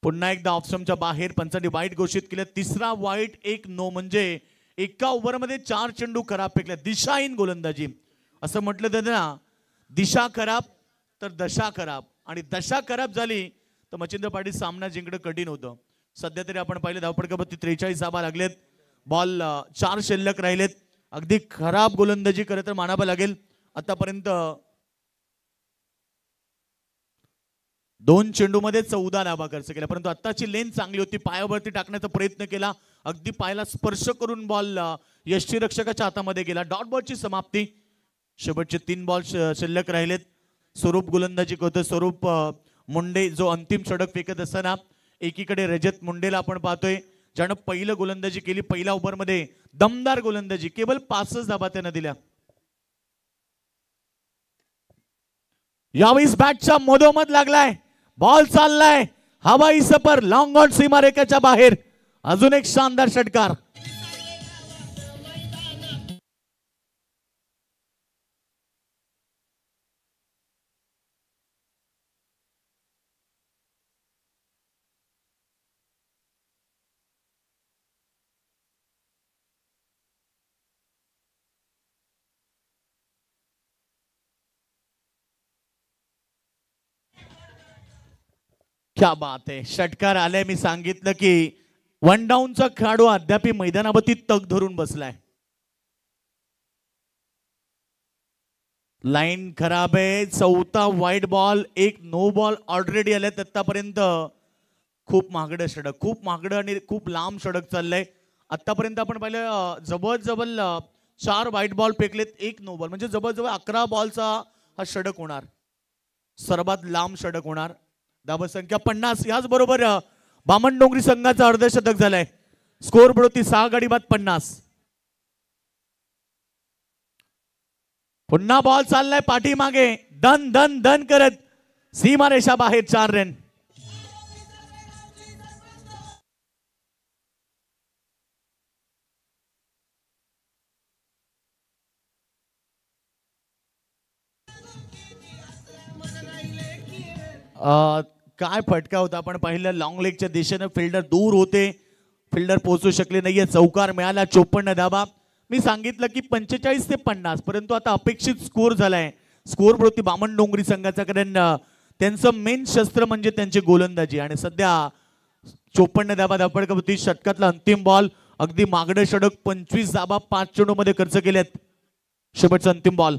पुन्हा एकदा ऑप्शनच्या बाहेर पंचांनी वाईट घोषित केलं. तिसरा वाईट, एक नो, म्हणजे एका ओव्हरमध्ये 4 चेंडू खराब फेकल्या. दिशाहीन गोलंदाजी असं म्हटलं जातं ना, दिशा खराब तर दशा खराब, आणि दशा खराब झाली तर मच्छिंद्र पाटील सामना जिंकणं कठीण होतं. सध्या तरी आपण पाहिलं धावपटकावरती 43 धाबा लागलेत, बॉल 4 शिल्लक राहिलेत. अगदी खराब गोलंदाजी खरं तर मानावं लागेल. आतापर्यंत 2 चेंडूमध्ये 14 धाबा खर्च केला, परंतु आत्ताची लेन चांगली होती. पायावरती टाकण्याचा प्रयत्न केला, अगदी पायाला स्पर्श करून बॉल यष्टीरक्षकाच्या हातामध्ये गेला. डॉट बॉलची समाप्ती. शेवटचे 3 बॉल शिल्लक राहिलेत. स्वरूप गोलंदाजी करतो. स्वरूप मुंडे जो अंतिम षटक फेकत असताना एकीकडे रजत मुंडेला आपण पाहतोय, ज्यानं पहिलं गोलंदाजी केली. पहिल्या ओव्हरमध्ये दमदार गोलंदाजी, केवळ 5 धाबा त्यानं दिल्या. यावेळी बॅटच्या मधोमध लागलाय, बॉल चाललाय हवाई सफर, लॉंग ऑन सीमारेखेच्या बाहेर. अजून एक शानदार षटकार. क्या बात आहे, षटकार आलाय. मी सांगितलं की 1 डाऊनचा खेळाडू अद्याप मैदानावरती तग धरून बसलाय. लाईन खराब आहे. 4था वाईट बॉल, एक नो बॉल ऑलरेडी आल्यात आतापर्यंत. खूप महागडं षटक, खूप महागडं आणि खूप लांब षटक चाललंय. आतापर्यंत आपण पाहिलं जवळजवळ 4 वाईट बॉल फेकलेत, एक नो बॉल, म्हणजे जवळजवळ 11 बॉलचा हा षटक होणार, सर्वात लांब षटक होणार. धावसंख्या 50. याच बरोबर बामणडोंगरी संघाचा अर्धशतक झालंय. स्कोर बढोती 6 गडी बाद 50. पुन्हा बॉल चाललाय पाठीमागे, दन दन दन करत सीमारेषा बाहेर 4 रन. काय फटका होता आपण पाहिलं. लॉंग लेगच्या दिशेने फिल्डर दूर होते, फिल्डर पोहोचू शकले नाहीये. चौकार मिळाला, 54 धाबा. मी सांगितलं की 45 ते 50, परंतु आता अपेक्षित स्कोर झालाय. स्कोर प्रती बामणडोंगरी संघाचा, कारण त्यांचं मेन शस्त्र म्हणजे त्यांची गोलंदाजी. आणि सध्या 54 धाबा धावपटकावरती. षटकातला अंतिम बॉल, अगदी मागडं षटक. 25 धाबा 5 चेंडूमध्ये खर्च केल्यात. शेवटचा अंतिम बॉल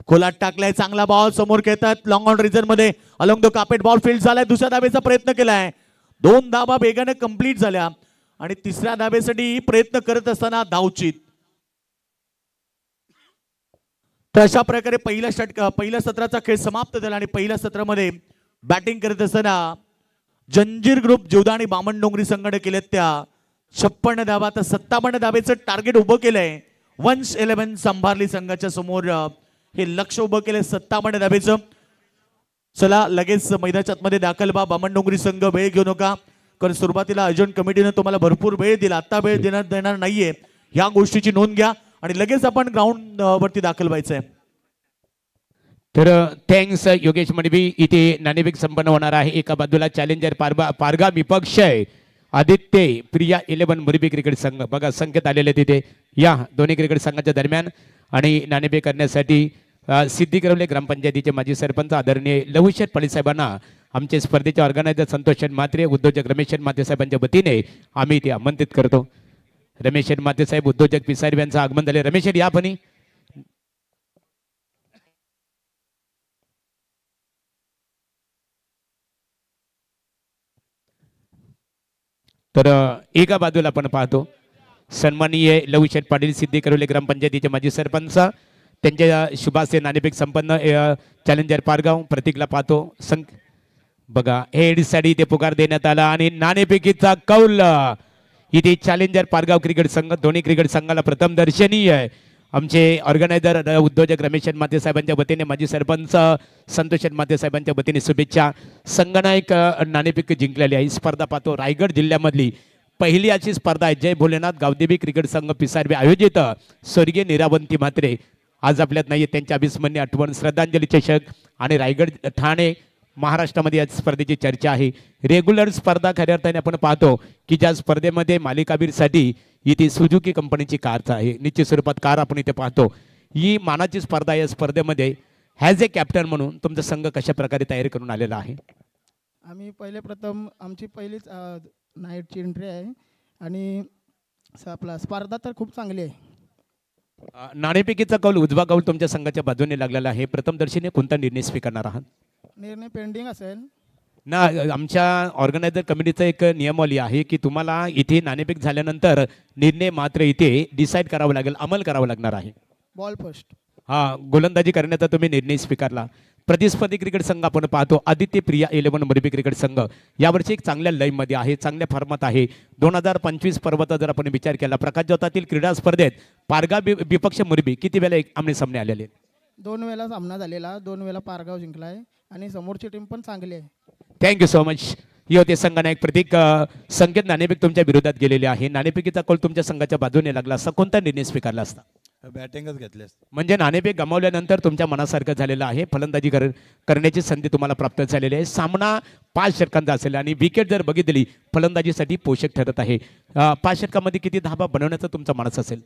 खोलात टाकलाय, चांगला बॉल समोर खेळतात. लॉंग ऑन रिझन मध्ये along the carpet ball field झालाय. दुसऱ्या धाबेचा प्रयत्न केलाय, 2 धाबा वेगाने कंप्लीट झाल्या आणि तिसऱ्या धाबेसाठी प्रयत्न करत असताना धावचीत. तर अशा प्रकारे पहिल्या सत्राचा खेळ समाप्त झाला आणि पहिल्या सत्रामध्ये बॅटिंग करत असताना जंजीर ग्रुप जीवदानी आणि बामणडोंगरी संघाने केलेत त्या 56 धाबा. तर 57 धाबेचं टार्गेट उभं केलंय. 111 संभारली संघाच्या समोर हे लक्ष उभं केलंय 57 धाबेचं. चला लगेच मैदानाच्या आतमध्ये दाखल व्हा. बामणडोंगरी संघ वेळ घेऊ नका, कारण सुरुवातीला आयोजन कमिटीने तुम्हाला भरपूर वेळ दिला, आता वेळ देणार नाहीये, ह्या गोष्टीची नोंद घ्या आणि लगेच आपण ग्राउंड वरती दाखल व्हायचंय. तर थँक्स योगेश मडवी. इथे नाणेफेक संपन्न होणार आहे. एका बाजूला चॅलेंजर पारगा विपक्ष आहे आदित्य प्रिया 11 मुरबी क्रिकेट संघ. बघा संकेत आलेले तिथे या दोन्ही क्रिकेट संघाच्या दरम्यान. आणि नाणेफेक करण्यासाठी सिद्धी करवले ग्रामपंचायतीचे माजी सरपंच आदरणीय लवशेठ पाटील साहेबांना आमचे स्पर्धेचे ऑर्गनायझर संतोष मात्रे, उद्योजक रमेश मात्रे साहेबांच्या वतीने आम्ही ते आमंत्रित करतो. रमेश मात्रे साहेब, उद्योजक पिसारी यांचं आगमन झाले. रमेश या पण तर एका बाजूला आपण पाहतो सन्माननीय लवशेठ पाटील सिद्धी करवले ग्रामपंचायतीचे माजी सरपंच त्यांच्या शुभास्ते नाणेफेक संपन्न चॅलेंजर पारगाव प्रतीकला पाहतो बघा हेडसाठी इथे पुकार देण्यात आला आणि नाणेफेकीचा कौल इथे चॅलेंजर पारगाव क्रिकेट संघ दोन्ही क्रिकेट संघाला प्रथम दर्शनीय आहे. आमचे ऑर्गनायझर उद्योजक रमेश माते साहेबांच्या वतीने माजी सरपंच संतोष माते साहेबांच्या वतीने शुभेच्छा. संगनायक नाणेफेक जिंकलेली आहे. स्पर्धा पाहतो रायगड जिल्ह्यामधली पहिली अशी स्पर्धा आहे. जय भोलेनाथ गावदेवी क्रिकेट संघ पिसारबी आयोजित स्वर्गीय निरावंती म्हात्रे आज आपल्यात नाहीये त्यांच्या अविस्मरणीय आठवण श्रद्धांजली चषक आणि रायगड ठाणे महाराष्ट्रामध्ये या स्पर्धेची चर्चा आहे. रेग्युलर स्पर्धा खऱ्या अर्थाने आपण पाहतो की ज्या स्पर्धेमध्ये मालिकावीरसाठी इथे सुझुकी कंपनीची कार आहे. निश्चित स्वरूपात कार आपण इथे पाहतो. ही मानाची स्पर्धा या स्पर्धेमध्ये ॲज ए कॅप्टन म्हणून तुमचा संघ कशा प्रकारे तयारी करून आलेला आहे. आम्ही प्रथम आमची पहिलीच नाईटची एंट्री आहे आणि आपला स्पर्धा तर खूप चांगली आहे. नाणेफेकीचा कौल उजवा कौल तुमच्या संघाच्या बाजूने लागलेला आहे. प्रथम दर्शनी कोणता निर्णय स्वीकारणार आहात. निर्णय पेंडिंग असेल ना. आमच्या ऑर्गनायझर कमिटीचं एक नियमावली आहे की तुम्हाला इथे नाणेफेक झाल्यानंतर निर्णय मात्र इथे डिसाईड करावा लागेल, अंमल करावा लागणार आहे. Ball first. हा गोलंदाजी करण्याचा तुम्ही निर्णय स्वीकारला. प्रतिस्पर्धी क्रिकेट संघ आपण पाहतो आदित्य प्रिया 11 मुरबी क्रिकेट संघ यावर्षी एक चांगल्या लाईनमध्ये आहे, चांगल्या फॉर्मात आहे. 2025 पर्वाचा जर आपण विचार केला प्रकाश ज्योतातील क्रीडा स्पर्धेत पारगाव विपक्ष मुरबी किती वेळा आमने सामने आलेले. 2 वेळा सामना झालेला, 2 वेळा पारगाव जिंकलाय आणि समोरची टीम पण चांगली आहे. Thank you so much. हे होते संघनायक प्रतीक. संकेत नाणेफेक तुमच्या विरोधात गेलेले आहे. नाणेफेकीचा कौल तुमच्या संघाच्या बाजूने लागला असता कोणता निर्णय स्वीकारला असता. बॅटिंगच घेतली असते. म्हणजे नाणेफेक गमावल्यानंतर तुमच्या मनासारखं झालेलं आहे. फलंदाजी करण्याची संधी तुम्हाला प्राप्त झालेली आहे. सामना 5 षटकांचा असेल आणि विकेट जर बघितली फलंदाजीसाठी पोषक ठरत आहे. 5 षटकामध्ये किती धाबा बनवण्याचा तुमचा मानस असेल.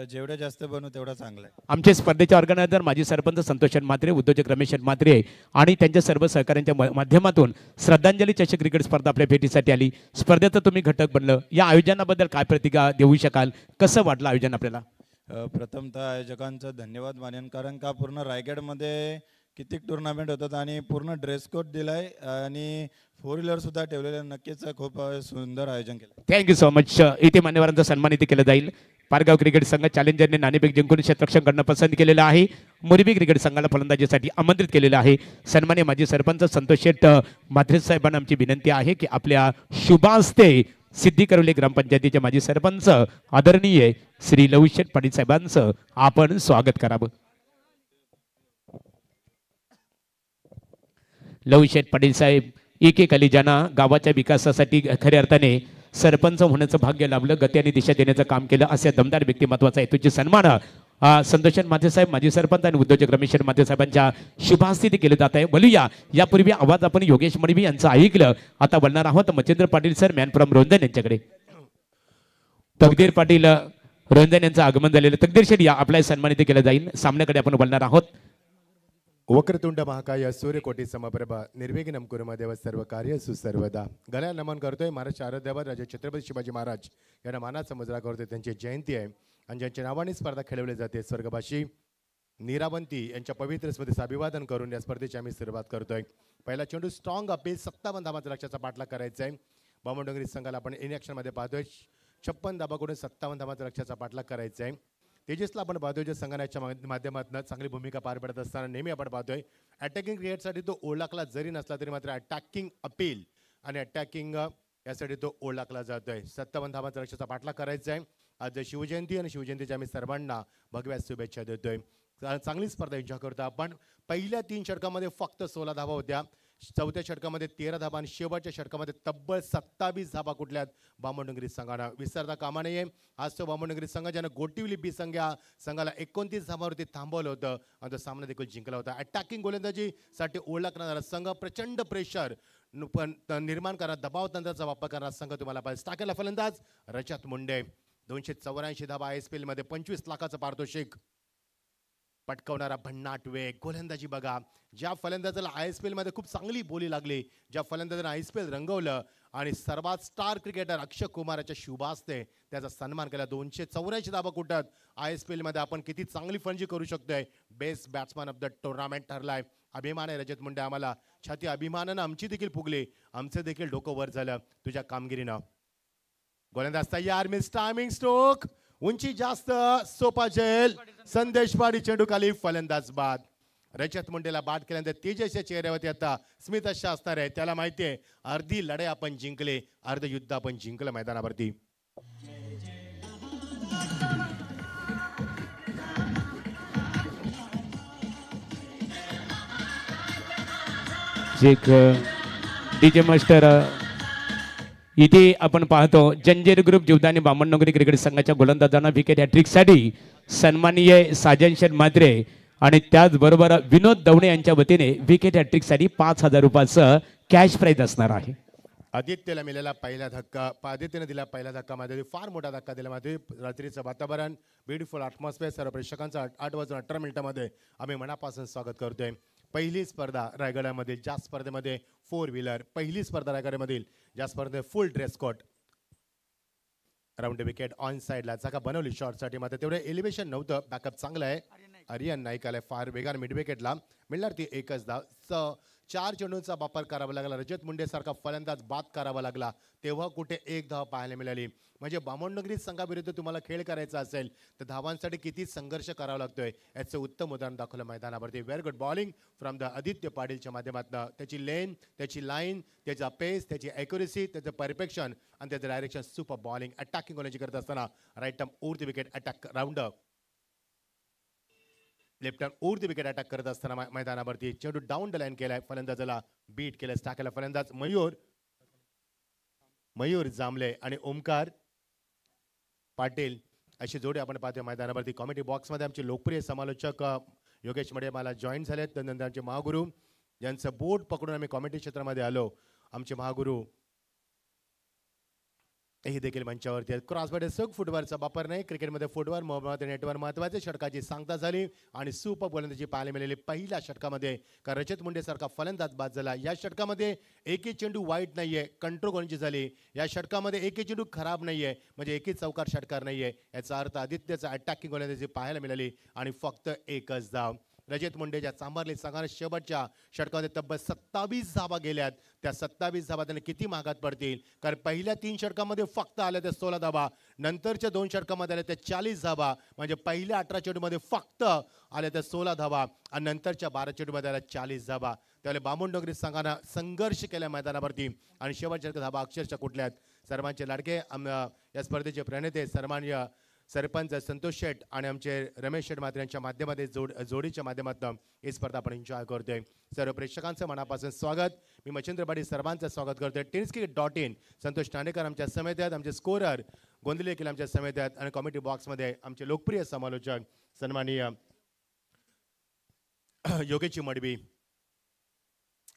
जेवढ्या जास्त बनवू तेवढा चांगला आहे. आमचे स्पर्धेचे ऑर्गनायझर माजी सरपंच संतोष म्हात्रे, उद्योजक रमेश म्हात्रे आणि त्यांच्या सर्व सहकाऱ्यांच्या माध्यमातून श्रद्धांजली चषक क्रिकेट स्पर्धा आपल्या भेटीसाठी आली. स्पर्धेचं तुम्ही घटक बनलं. या आयोजनाबद्दल काय प्रतिक्रिया देऊ शकाल. कसं वाटलं आयोजन आपल्याला. प्रथमतः आयोजकांचं धन्यवाद मानेन, कारण का पूर्ण रायगडमध्ये कितीक टुर्नामेंट होतात आणि पूर्ण ड्रेस कोड दिलाय आणि 4 व्हीलर सुद्धा ठेवलेले. नक्कीच खूप सुंदर आयोजन केलं. Thank you so much. इथे मान्यवरांचा सन्मान इथे केला जाईल. पारगाव क्रिकेट संघ चॅलेंजरने नाणेफेक जिंकून क्षेत्ररक्षण करणं पसंत केलेलं आहे. मुरबी क्रिकेट संघाला फलंदाजीसाठी आमंत्रित केलेलं आहे. सन्मान्य माजी सरपंच संतोष शेठ म्हात्रे साहेबांना आमची विनंती आहे की आपल्या शुभास्ते सिद्धी करवले ग्रामपंचायतीचे माजी सरपंच आदरणीय श्री लवशेठ पाटील साहेबांचं आपण स्वागत करावं. लवशेठ पाटील साहेब एकेकाली ज्यांना गावाच्या विकासासाठी खऱ्या अर्थाने सरपंच होण्याचं भाग्य लाभलं, गती आणि दिशा देण्याचं काम केलं, अशा दमदार व्यक्तिमत्वाचा हेतूचे सन्मान संतोष माते साहेब माजी सरपंच आणि उद्योजक रमेश माते साहेबांच्या शुभास्थिती केले जात आहे. बोलूया यापूर्वी आवाज आपण योगेश मडवी यांचं ऐकलं. आता बोलणार आहोत Machhindra Patil sir man from Ronjan यांच्याकडे. तकदीर पाटील रोंजन यांचं आगमन झालेलं. तकदीर शेठ या आपल्या सन्मानित केलं जाईल. सामन्याकडे आपण बोलणार आहोत. वक्रतुंड महाकाय सूर्यकोटी समप्रभा निर्विघ्नं कुरु मदेव सर्व कार्य सुसर्वदा. गळ्याला नमन करतोय महाराष्ट्र आराध्यवर राजा छत्रपती शिवाजी महाराज यांना मानाचा मुजरा करतोय. त्यांची जयंती आहे आणि ज्यांच्या नावाने स्पर्धा खेळवली जाते स्वर्गवासी निरावंती यांच्या पवित्र स्मृतीस अभिवादन करून या स्पर्धेची आम्ही सुरुवात करतोय. पहिला चेंडू स्ट्रॉंग अपील 57 धावांचा लक्ष्याचा पाठलाग करायचा आहे. बामणडोंगरी संघाला आपण इन ॲक्शनमध्ये पाहतोय. 56 धावाकडून 57 धावांचा लक्ष्याचा पाठलाग करायचा आहे. तेजसला आपण पाहतोय जे संघाच्या माध्यमातून चांगली भूमिका पार पडत असताना नेहमी आपण पाहतोय अटॅकिंग क्रिकेटसाठी तो ओळखला जरी नसला तरी मात्र अटॅकिंग अपील आणि अटॅकिंग यासाठी तो ओळखला जातोय. 57 धावांचा लक्ष्याचा पाठलाग करायचा आहे. आज शिवजयंती आणि शिवजयंतीच्या आम्ही सर्वांना भगव्या शुभेच्छा देतोय. चांगली स्पर्धा एन्जॉय करतो आपण. पहिल्या 3 षटकामध्ये फक्त 16 धावा होत्या. चौथ्या षटकामध्ये 13 धावा आणि शेवटच्या षटकामध्ये तब्बल 27 धावा कुठल्यात बामणडोंगरी संघानं. विसरता कामा नये. आज तो बामणडोंगरी संघ ज्यानं गोटिवली बी संघाला 29 धावांवरती थांबवलं होतं आणि तो सामना देखील जिंकला होता. अटॅकिंग गोलंदाजीसाठी ओळखणारा संघ, प्रचंड प्रेशर निर्माण करा, दबाव तंत्राचा वापर करणारा संघ तुम्हाला पाहिजे. टाकेला फलंदाज रजत मुंडे 284 धावा ISPL मध्ये 25 लाखाचं पारितोषिक पटकवणारा भन्नाट वेग. गोलंदाजी बघा, ज्या फलंदाजाला ISPL मध्ये खूप चांगली बोली लागली, ज्या फलंदाजाने ISPL रंगवलं आणि सर्वात स्टार क्रिकेटर अक्षय कुमारच्या शुभास्ते त्याचा सन्मान केला. 284 धावा कुठत ISPL मध्ये आपण किती चांगली फलंदाजी करू शकतोय. Best batsman of the tournament ठरलाय. अभिमान आहे रजत मुंडे आम्हाला. छाती अभिमानानं आमची देखील फुगली, आमचं देखील डोकं वर झालं तुझ्या कामगिरीनं. गोलंदाज तयार. Miss timing stroke. उंची जास्त. सोपा झेल. संदेश पाडी चेंडू खाली. फलंदाज बाद. रजत मुंडेला बाद केल्यानंतर तेजसच्या चेहऱ्यावरती आता स्मित अशा असणार आहे. त्याला माहिती आहे अर्धी लढाई आपण जिंकले, अर्ध युद्ध आपण जिंकलं मैदानावरती. एक डीजे मास्टर इथे आपण पाहतो जंजीर ग्रुप जीवदानी बामणनगरी क्रिकेट संघाच्या गोलंदाजांना विकेट हॅट्रिकसाठी सन्माननीय साजन शेठ मात्रे आणि त्याचबरोबर विनोद दवणे यांच्या वतीने विकेट हॅट्रिकसाठी 5,000 रुपयाचं कॅश प्राइज असणार आहे. आदित्यला मिळालेला पहिला धक्का, आदित्यने दिला पहिला धक्का मध्ये फार मोठा धक्का दिला मध्ये. रात्रीचं वातावरण, ब्युटिफुल अॅटमॉस्फिअर, सर्व प्रेक्षकांचं 8:18 आम्ही मनापासून स्वागत करतोय. पहिली स्पर्धा रायगडामधील ज्या स्पर्धेमध्ये 4 व्हीलर, पहिली स्पर्धा रायगडामधील ज्या स्पर्धेत फुल dress code, round wicket on साईडला जागा बनवली शॉटसाठी. मात्र तेवढे एलिव्हेशन नव्हतं. बॅकअप चांगलं आहे. आर्यन नाईक आलाय फार वेगाने मिड विकेटला. मिळणार ती एकच धाव. 4 चेंडूंचा वापर करावा लागला. रजत मुंडे सारखा फलंदाज बाद करावा लागला तेव्हा कुठे एक धाव पाहायला मिळाली. म्हणजे बामणनगरी संघाविरुद्ध तुम्हाला खेळ करायचा असेल तर धावांसाठी किती संघर्ष करावा लागतोय याचं उत्तम उदाहरण दाखवलं मैदानावरती. Very good bowling from the Aditya पाटीलच्या माध्यमातून. त्याची लेन, त्याची लाईन, त्याचा पेस, त्याची ॲक्युरेसी, त्याचं परफेक्शन आणि त्याचं डायरेक्शन सुपर बॉलिंग. अटॅकिंग होण्याची करत असताना right turn over the wicket attack round up, left turn over the wicket attack करत असताना मैदानावरती चेंडू डाऊन द लाईन केलाय. फलंदाजाला बीट केलं. टाकायला फलंदाज मयूर जांभळे आणि ओमकार पाटील अशी जोडी आपण पाहतोय मैदानावरती. कॉमेडी बॉक्समध्ये आमचे लोकप्रिय समालोचक योगेश मडे मला जॉईन झालेत. त्यानंतर आमचे महागुरू ज्यांचं बोट पकडून आम्ही कॉमेडी क्षेत्रामध्ये आलो, आमचे महागुरू हे देखील मंचावरती आहेत. क्रॉसबाईड सग फुटवरचा वापर नाही. क्रिकेटमध्ये फुटवर मोहम्मद नेटवर महत्वाच्या षटकाची सांगता झाली आणि सुपर गोलंदाजी पाहायला मिळाली पहिल्या षटकामध्ये. का रजत मुंडे सारखा फलंदाज बाद झाला. या षटकामध्ये एकही चेंडू वाईट नाहीये, कंट्रोल गोलंदाजी झाली. या षटकामध्ये एकही चेंडू खराब नाहीये, म्हणजे एकही चौकार षटकार नाहीये. याचा अर्थ आदित्यचा अटॅकिंग गोलंदाजी पाहायला मिळाली आणि फक्त एकच धाव. रजत मुंडेच्या चांभारली संघाने शेवटच्या षटकामध्ये तब्बल 27 धावा गेल्यात. त्या 27 धावा त्यांना किती महागात पडतील, कारण पहिल्या 3 षटकामध्ये फक्त आल्या त्या 16 धावा, नंतरच्या 2 षटकामध्ये आल्या त्या 40 धावा, म्हणजे पहिल्या 18 चेंडूमध्ये फक्त आल्या त्या 16 धावा आणि नंतरच्या 12 चेंडूमध्ये आल्या 40 धावा. त्यावेळी बामणनगरी संघानं संघर्ष केल्या मैदानावरती आणि शेवटच्या धावा अक्षरशः कुठल्यात. सर्वांचे लाडके या स्पर्धेचे प्रणेते सन्माननीय सरपंच संतोष शेठ आणि आमचे रमेश शेठ मात्रे यांच्या माध्यमातून जोडीच्या माध्यमातून ही स्पर्धा आपण एन्जॉय करतोय. सर्व प्रेक्षकांचं मनापासून स्वागत. मी मच्छिंद्र पाटील सर्वांचं स्वागत करतोय. टेनिसक्रिकेट.in संतोष नाणेकर आमच्या समेत आहेत. आमचे स्कोरर गोंधळे देखील आमच्या समेत आहेत आणि कॉमेडी बॉक्समध्ये आमचे लोकप्रिय समालोचक सन्माननीय योगेश मडवी.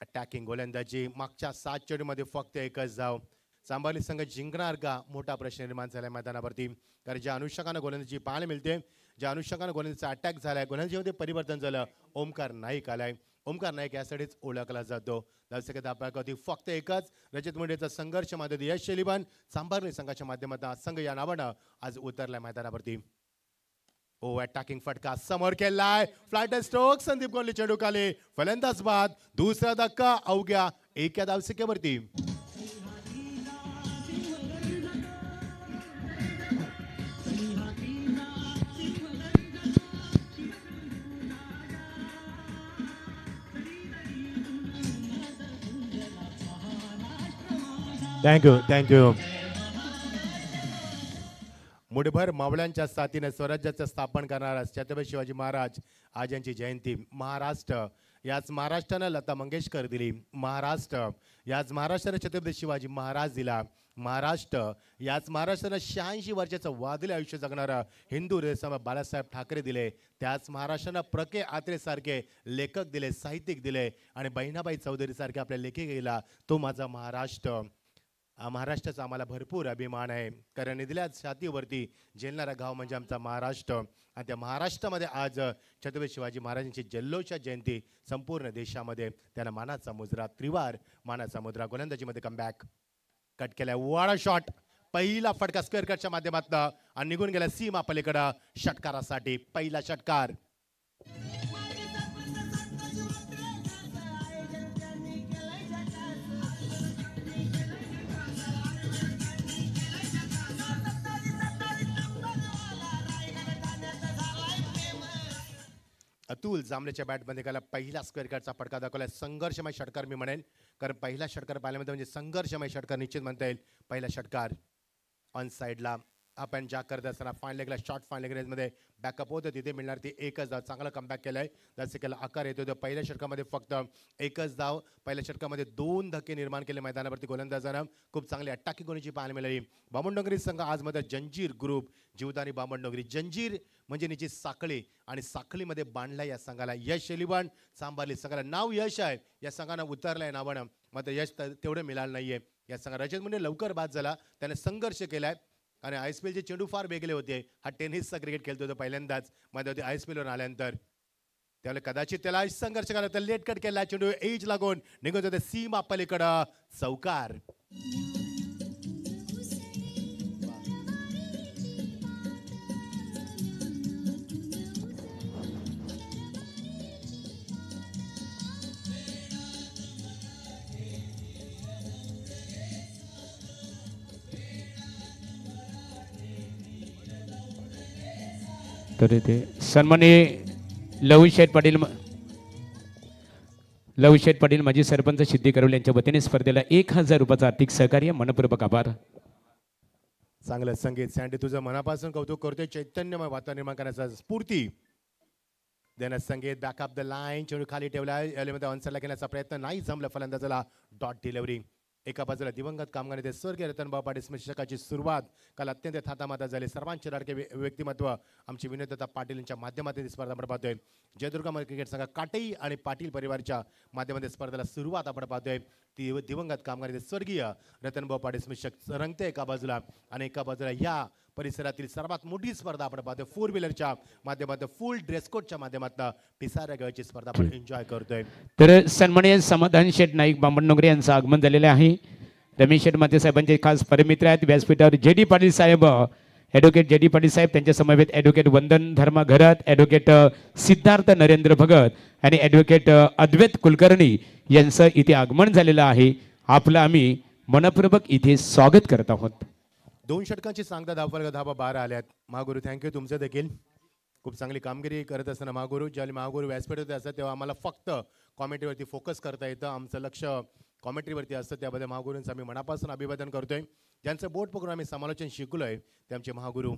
अटॅकिंग गोलंदाजी मागच्या 7 चेंडूमध्ये फक्त एकच धाव. सांभारली संघ जिंकणार का, मोठा प्रश्न निर्माण झाला मैदानावरती. कारण ज्या अनुषंगाने गोलंदाजी पाहायला मिळते, ज्या अनुषंगाने गोलंदाजीचा अटॅक झालाय, गोलंदाजीमध्ये परिवर्तन झालं. ओमकार नाईक आलाय. ओमकार नाईक यासाठीच ओळखला जातो. होती फक्त एकच. रजत मुंडेचा संघर्ष माध्यमात यश शेलिबान सांभारली संघाच्या माध्यमातून संघ या नावानं आज उतरलाय मैदानावरती. ओ अटॅकिंग फटका समोर केलाय. Flight stroke. संदीप गोंडले चेंडू खाली. फलंदाज बाद. दुसरा धक्का अवघ्या एका धावसंख्येवरती. थँक्यू. मुठभर मावळ्यांच्या साथीने स्वराज्याचं स्थापन करणारा छत्रपती शिवाजी महाराज आज यांची जयंती. महाराष्ट्र याच महाराष्ट्रानं लता मंगेशकर दिली. महाराष्ट्र याच महाराष्ट्रानं छत्रपती शिवाजी महाराज दिला. महाराष्ट्र याच महाराष्ट्रानं 86 वर्षाचं वादळी आयुष्य जगणारा हिंदू हृदय बाळासाहेब ठाकरे दिले. त्याच महाराष्ट्रानं प्रके आत्रे सारखे लेखक दिले, साहित्यिक दिले आणि बहिणाबाई चौधरी सारखे आपल्या लेखी गेला. तो माझा महाराष्ट्र. महाराष्ट्राचा आम्हाला भरपूर अभिमान आहे, कारण निधल्या छातीवरती झेलणारा गाव म्हणजे आमचा महाराष्ट्र. आणि त्या महाराष्ट्रामध्ये आज छत्रपती शिवाजी महाराजांची जल्लोषात जयंती संपूर्ण देशामध्ये. त्यांना मानाचा मुजरा, त्रिवार मानाचा मुजरा. गोलंदाजीमध्ये कमबॅक कट केलाय. वाडा शॉट. पहिला फटका स्क्वेअर कटच्या माध्यमातून आणि निघून गेला सीमा पलीकडं षटकारासाठी. पहिला षटकार. अतुल जांभळेच्या बॅटमध्ये गेला पहिला स्क्वेअर कार्डचा फटका दाखवला. संघर्षमय षटकार मी म्हणेन, कारण पहिला षटकार पाहिल्यामध्ये म्हणजे संघर्षमय षटकार निश्चित म्हणता येईल. पहिला षटकार ऑन साईडला आपण ज्या करत असताना फाईन लेगला शॉर्ट फाईन लेग रेंजमध्ये बॅकअप होतं, तिथे मिळणार ती एकच धाव. चांगला कमबॅक केलाय. दर्शकाला आकार येतो. पहिल्या षटकामध्ये फक्त एकच धाव. पहिल्या षटकामध्ये 2 धक्के निर्माण केले मैदानावरती गोलंदाजानं. खूप चांगली अटॅकिंग गुणाची पाहायला मिळाली. बामणडोंगरी संघ आज मध्ये जंजीर ग्रुप जीवदानी बामणडोंगरी. जंजीर म्हणजे निश्चित साखळी आणि साखळीमध्ये बांधला या संघाला. यश एलिवन सांभारली संघाला नाव यश आहे. या संघानं उतरलंय नावानं, मात्र यश तेवढं मिळालं नाहीये या संघाला. रजत मुंडे लवकर बाद झाला. त्याने संघर्ष केलाय आणि ISPL चे चेंडू फार वेगळे होते. हा टेनिसचा क्रिकेट खेळतो होतो पहिल्यांदाच मध्ये ISPL वर आल्यानंतर. त्यामुळे कदाचित त्याला संघर्ष करायला तर लेट कट केला. चेंडू एज लागून निघत होते सीमा पलीकडं. चौकार. तर इथे सन्माननीय लवशेठ पाटील माजी सरपंच सिद्धी करवले यांच्या वतीने स्पर्धेला 1000 रुपयाचं आर्थिक सहकार्य मनपूर्वक आभार. चांगलं संगीत सँडी, तुझं मनापासून कौतुक करतोय. चैतन्यमय वातावरण निर्माण करण्याचा स्फूर्ती देण्यास संगीत. बॅकअप द लाईन चेंडू खाली ठेवला. यामध्ये ऑनसाईडला घेण्याचा प्रयत्न नाही जमला. फलंदाजाला डॉट डिलिव्हरी. एका बाजूला दिवंगत कामगार नेते स्वर्गीय रतनभाऊ पाटील स्मृतिशतकाची सुरुवात काल अत्यंत थाटामाटात झाली. सर्वांचे लाडके व्यक्तिमत्व आमची विनोदता पाटील यांच्या माध्यमातून स्पर्धा आपण पाहतोय. जयदुर्गा क्रिकेट संघ काटेई आणि पाटील परिवारच्या माध्यमातून स्पर्धेला सुरुवात आपण पाहतोय. ती दिवंगत कामगार नेते स्वर्गीय रतनभाऊ पाटील स्मृतिशतक रंगते एका बाजूला आणि एका बाजूला या परिसरातील सर्वात मोठी स्पर्धा आपण पाहतोय. 4 व्हीलरच्या माध्यमातून फुल ड्रेस कोडच्या माध्यमातून पिसाऱ्या गावाची स्पर्धा आपण एन्जॉय करतोय. तर सन्माननीय समाधान शेठ नाईक बामणडोंगरे यांचं आगमन झालेलं आहे. रमेश शेठ माते साहेबांचे खास परमित्र आहेत. व्यासपीठावर JD पाटील साहेब, ॲडव्होकेट JD पाटील साहेब, त्यांच्या समवेत ॲडव्होकेट वंदन धर्मा घरत, ॲडव्होकेट सिद्धार्थ नरेंद्र भगत आणि ॲडव्होकेट अद्वैत कुलकर्णी यांचं इथे आगमन झालेलं आहे. आपलं आम्ही मनपूर्वक इथे स्वागत करत आहोत. 2 षटकांची सांगता धावफलक धावा 12 आल्यात. महागुरु थँक्यू. तुमचं देखील खूप चांगली कामगिरी करत असताना महागुरु ज्यावेळी महागुरु व्यासपीठ होते असतात तेव्हा आम्हाला फक्त कॉमेंट्रीवरती फोकस करता येतं. आमचं लक्ष कॉमेंट्रीवरती असतं. त्याबद्दल महागुरूंचं आम्ही मनापासून अभिवादन करतोय. ज्यांचं बोट पकडून आम्ही समालोचन शिकलोय ते आमचे महागुरू.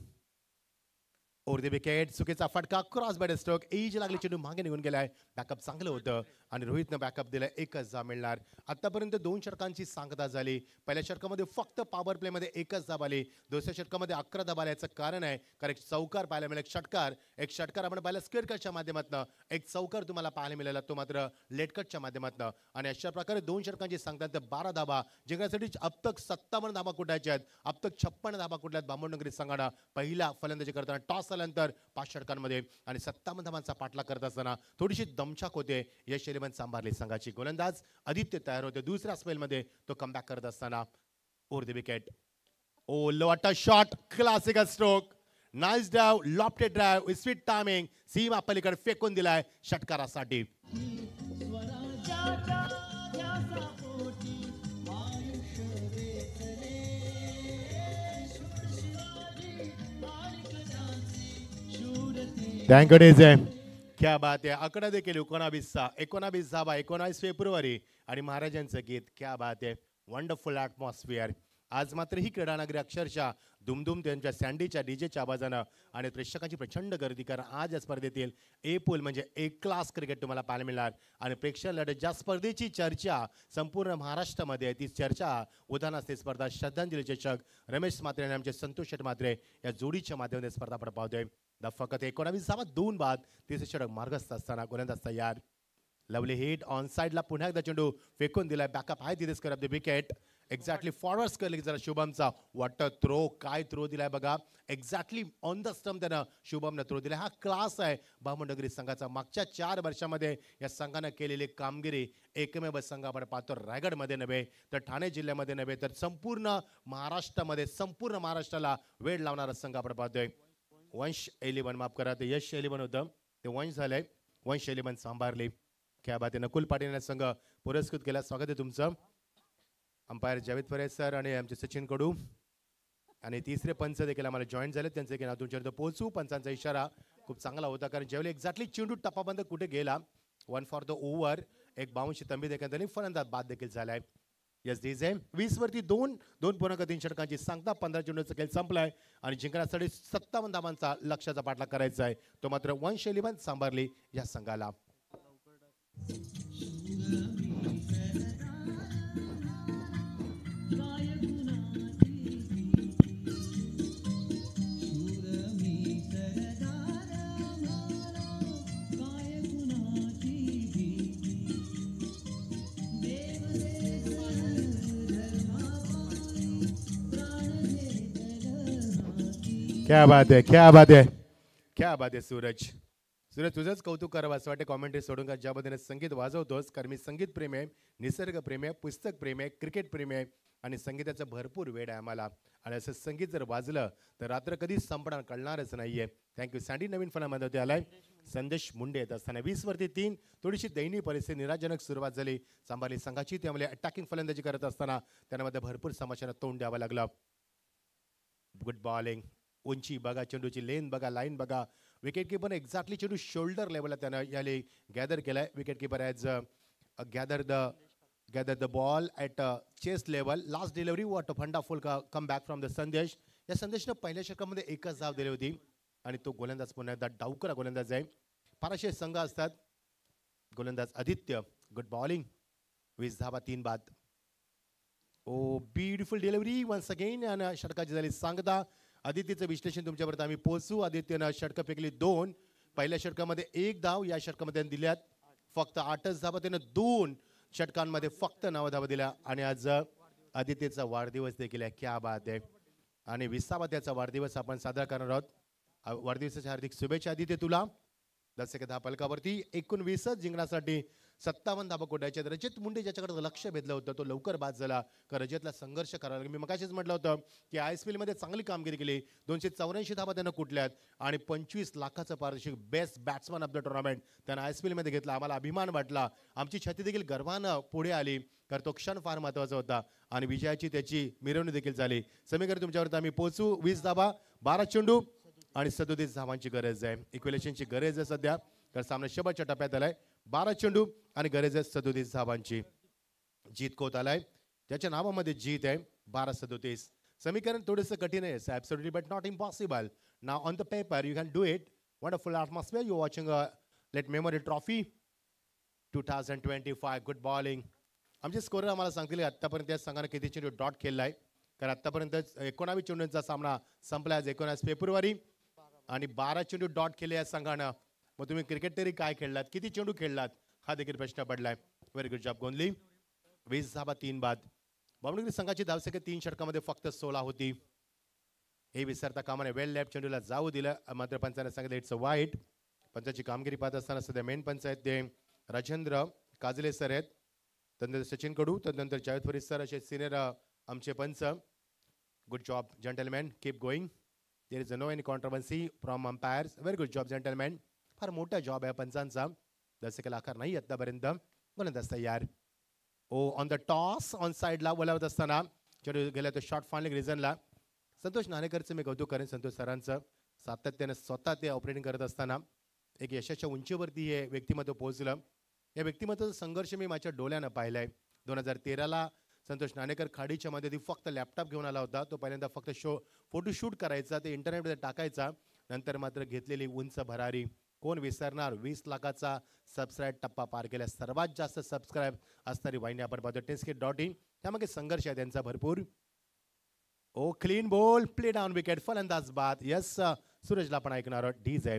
ओव्हर द विकेट चुकीचा फटका. Cross bat stroke. एज लागली. चेंडू मागे निघून गेलाय. बॅकअप चांगलं होतं आणि रोहितनं बॅकअप दिलाय. एकच धाव मिळणार. आतापर्यंत 2 षटकांची सांगता झाली. पहिल्या षटकामध्ये फक्त पॉवर प्लेमध्ये एकच धाव आली. दुसऱ्या षटकामध्ये 11 धाव आल्या. याचं कारण आहे कारण एक चौकार पाहायला मिळेल. एक षटकार आपण पाहिला स्क्वेअर कटच्या माध्यमातून. एक चौकार तुम्हाला पाहायला मिळाला तो मात्र लेट कटच्या माध्यमातून. आणि अशा प्रकारे 2 षटकांची सांगता 12 धावा जिंकण्यासाठी अब तक 57 धावा कुठायच्या आहेत. अब तक 56 धावा कुठल्यात बामणडोंगरी संघानं पहिला फलंदाजी करताना टॉस आल्यानंतर 5 षटकांमध्ये आणि 57 धावांचा पाठलाग करत असताना थोडीशी दमछाक होते. यश एलिवन सांभारली संघाची. गोलंदाज आदित्य तयार होते. दुसऱ्या स्पेलमध्ये तो कमबॅक करत असताना over the wicket. Oh what a shot. Classical stroke. Nice drive. Lofted drive. Sweet timing. सीमा पलीकडे फेकून दिलाय षटकारासाठी. Thank you DJ. क्या बात आहे. आकडा देखील 19 धावा 19 फेब्रुवारी आणि महाराजांचं गीत. क्या बात आहे. Wonderful atmosphere. आज मात्र ही क्रीडा नगरी अक्षरशः दुमदुम त्यांच्या सँडीच्या डीजेच्या आवाजानं आणि प्रेक्षकांची प्रचंड गर्दी. कारण आज या स्पर्धेतील पूल म्हणजे एक क्लास क्रिकेट तुम्हाला पाहायला मिळणार. आणि प्रेक्षक लढत ज्या स्पर्धेची चर्चा संपूर्ण महाराष्ट्रामध्ये ती चर्चा उदाहरण असते स्पर्धा श्रद्धांजली चषक. रमेश म्हात्रे आणि आमचे संतोष शेठ म्हात्रे या जोडीच्या माध्यमातून स्पर्धा आपण पाहतोय. फक्त 19 धावा 2 बाद. तिसरे षटक मार्गस्थ असताना गोलंदाज तयार. लवली हिट ऑन साइडला. पुन्हा एकदा चेंडू फेकून दिलाय. बॅकअप आहे तिथेच करत द विकेट. एक्झॅक्टली फॉरवर्ड केलं जरा शुभमचा वॉटर थ्रो. काय थ्रो दिलाय बघा. एक्झॅक्टली ऑन द स्टंप त्यानं शुभमनं थ्रो दिलाय. हा क्लास आहे बामणडोंगरी संघाचा. मागच्या 4 वर्षामध्ये या संघानं केलेली कामगिरी एकमेव संघ आपण पाहतो रायगडमध्ये नव्हे तर ठाणे जिल्ह्यामध्ये नव्हे तर संपूर्ण महाराष्ट्रामध्ये संपूर्ण महाराष्ट्राला वेळ लावणारा संघ आपण पाहतोय. वंश एलिवन माफ करा ते यश एलिवन होतं ते वंश झालंय. वंश एलिवन सांभारली. क्या बात आहे. नकुल पाटील यांना संघ पुरस्कृत केला. स्वागत आहे तुमचं. अंपायर जावेद फरेज सर आणि आमचे सचिन कडू. आणि तिसरे पंच देखील आम्हाला जॉईन झाले, त्यांचे देखील नाव तुमच्यापर्यंत पोहोचू. पंचांचा इशारा खूप चांगला होता, कारण ज्यावेळी एक्झॅक्टली चेंडू टप्पाबंद कुठे गेला, 1 फॉर द ओव्हर, एक बाउन्सची तंबी देखील त्यांनी फलंदाज बाद देखील झालाय. यस डीज आहे 20 वरती 2.3 षटकांची सांगता. 15 चेंडूचा खेळ संपलाय आणि जिंकण्यासाठी 57 धावांचा लक्ष्याचा पाठलाग करायचा आहे. तो मात्र वंश इलेव्हन सांभारली या संघाला. क्या बात आहे, क्या बात आहे, क्या बात आहे सूरज. सूरज तुझंच कौतुक करावं असं वाटतं कॉमेंट्री सोडून का, ज्या पद्धतीने संगीत वाजवतोस. कारण मी संगीत प्रेमी आहे, निसर्ग प्रेमी आहे, पुस्तक प्रेमी आहे, क्रिकेट प्रेमी आहे आणि संगीताचं भरपूर वेळ आहे आम्हाला. आणि असं संगीत जर वाजलं तर रात्र कधीच संपणार कळणारच नाहीये. थँक्यू. सँडी नवीन फनामध्ये होते आलाय. संदेश मुंडे येत असताना 20 वरती 3. थोडीशी दयनीय परिस्थिती, निराशजनक सुरुवात झाली सांभारली संघाची. त्यामुळे अटॅकिंग फलंदाजी करत असताना त्यांना भरपूर समस्यांना तोंड द्यावं लागलं. गुड बॉलिंग, उंची बघा, चेंडूची लेन बघा, लाईन बघा. विकेट किपर एक्झॅक्टली चेंडू शोल्डर लेवलला त्यानं याले गॅदर केलाय. Wicket keeper as gather the ball at chest level. Last delivery what wonderful come back from the Sandesh. या संदेशनं पहिल्या षटकामध्ये एकच धाव दिली होती आणि तो गोलंदाज पुन्हा एकदा डावकरा गोलंदाज आहे. फारसे संघ असतात. गोलंदाज आदित्य. गुड बॉलिंग, 20 धावा 3 बाद. ओ ब्युटिफुल डिलिव्हरी वन्स अगेन आणि षटकाची झाली सांगता. आदित्यचं विश्लेषण तुमच्यापर्यंत आम्ही पोहोचू. आदित्यनं षटकं फेकली 2. पहिल्या षटकामध्ये 1 धाव, या षटकामध्ये दिल्यात फक्त 8च धावा. त्यानं 2 षटकांमध्ये फक्त 9 धावा दिल्या. आणि आज आदित्यचा वाढदिवस देखील आहे. क्या बात आहे. आणि 20वा त्याचा वाढदिवस आपण साजरा करणार आहोत. वाढदिवसाच्या हार्दिक शुभेच्छा आदित्य तुला. 10 धावा फलकावरती 19च जिंकण्यासाठी 57 धावा कोटायच्या. रजत मुंडे ज्याच्याकडे लक्ष भेदलं होतं तो लवकर बाद झाला, कारण रजतला संघर्ष करावा लागला. मी मगाशीच म्हटलं होतं की ISPL मध्ये चांगली कामगिरी केली. 284 धावा त्यानं कुठल्यात आणि 25 लाखाचं पारितोषिक best batsman of the tournament त्यानं ISPL मध्ये घेतला. आम्हाला अभिमान वाटला. आमची छाती देखील गर्वानं पुढे आली, कारण तो क्षण फार महत्वाचा होता आणि विजयाची त्याची मिरवणूक देखील झाली. समीकरण तुमच्यावर आम्ही पोहोचू. 20 धावा 12 चेंडू आणि 37 धावांची गरज आहे. इक्वेलेशनची गरज आहे सध्या, तर सामना शेवटच्या टप्प्यात आलाय. 12 चेंडू आणि गरज आहे 37 धावांची. जीत कोत आलाय, त्याच्या नावामध्ये जीत आहे. 12-37 समीकरण थोडंसं कठीण आहे, absolutely but not impossible. Now on the paper you can do it. Wonderful atmosphere you watching late memory trophy 2025. Good bowling. आमचे स्कोरर आम्हाला सांगतील आत्तापर्यंत या संघाने किती चेंडू डॉट खेळलाय, कारण आत्तापर्यंत 19 चेंडूंचा सामना संपला आज 19 फेब्रुवारी आणि 12 चेंडू डॉट खेळले या संघानं. मग तुम्ही क्रिकेट तरी काय खेळलात, किती चेंडू खेळलात हा देखील प्रश्न पडलाय. Very good job गोंधली. 20 धावा 3 बाद. बॉम्बे संघाची धावसंख्या 3 षटकामध्ये फक्त 16 होती. हे विसरता कामाने वेल लेफ्ट चेंडूला जाऊ दिलं, मात्र पंचाने सांगितलं इट्स अ वाईट. पंचाची कामगिरी पाहत असताना सध्या मेन पंच आहेत ते राजेंद्र काजले सर आहेत, त्यानंतर सचिन कडू, त्यानंतर जावेद फरीद सर असे सिनियर आमचे पंच. Good job gentleman, keep going. There is no any controversy from umpires. Very good job gentleman. फार मोठा जॉब आहे पंचांचा. दशकाला आकार नाही आतापर्यंत. गोलंदाज तयार. ओ ऑन द टॉस ऑन साईडला बोलावत असताना चेंडू गेला तो शॉर्ट फायनल रिझनला. संतोष नाणेकरचं मी कौतुक करेन. संतोष सरांचं सातत्याने स्वतः ते ऑपरेटिंग करत असताना एक यशाच्या उंचीवरती हे व्यक्तिमत्व पोहोचलं. या व्यक्तिमत्वाचा संघर्ष मी माझ्या डोळ्यानं पाहिलाय. 2013ला संतोष नाणेकर खाडीच्या मध्ये फक्त लॅपटॉप घेऊन आला होता. तो पहिल्यांदा फक्त फोटो शूट करायचा, ते इंटरनेटमध्ये टाकायचा. नंतर मात्र घेतलेली उंच भरारी कोण विसरणार. 20 लाखाचा सबस्क्राईब टप्पा पार केला. सर्वात जास्त सबस्क्राईब असणारी वाहिनी आपण पाहतो टेस्टकिट.in. त्यामागे संघर्ष आहे त्यांचा भरपूर. Oh clean ball, play down wicket, फलंदाज बाद. यस सूरजला आपण ऐकणार डीज आहे.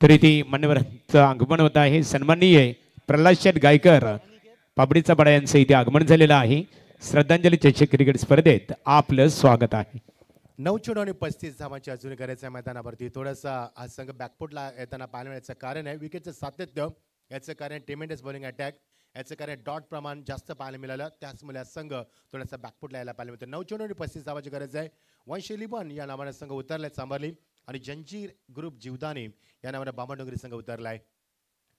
तरी ती मान्यवरांचं आगमन होत आहे. सन्माननीय प्रल्हाद शेठ गायकर पाबडीचा बडा यांचं इथे आगमन झालेलं आहे. श्रद्धांजली चषक क्रिकेट स्पर्धेत आपलं स्वागत आहे. 9 चेंडू आणि 35 धावांची अजून करायचं आहे मैदानावरती. थोडासा हा संघ बॅकफुटला येताना पाहायला मिळायचं कारण आहे विकेटचं सातत्य, याचं कारण टिमेंडस बॉलिंग अटॅक, याचं कारण डॉट प्रमाण जास्त पाहायला मिळालं, त्याचमुळे हा संघ थोडासा बॅकफुटला यायला पाहायला मिळतं. 9 चेंडू आणि 35 धावांची गरज आहे. वंशली पण या नावाने संघ उतरलाय चांभारली आणि जंजीर ग्रुप जीवदानी या नावाने बामणडोंगरी संघ उतरलाय.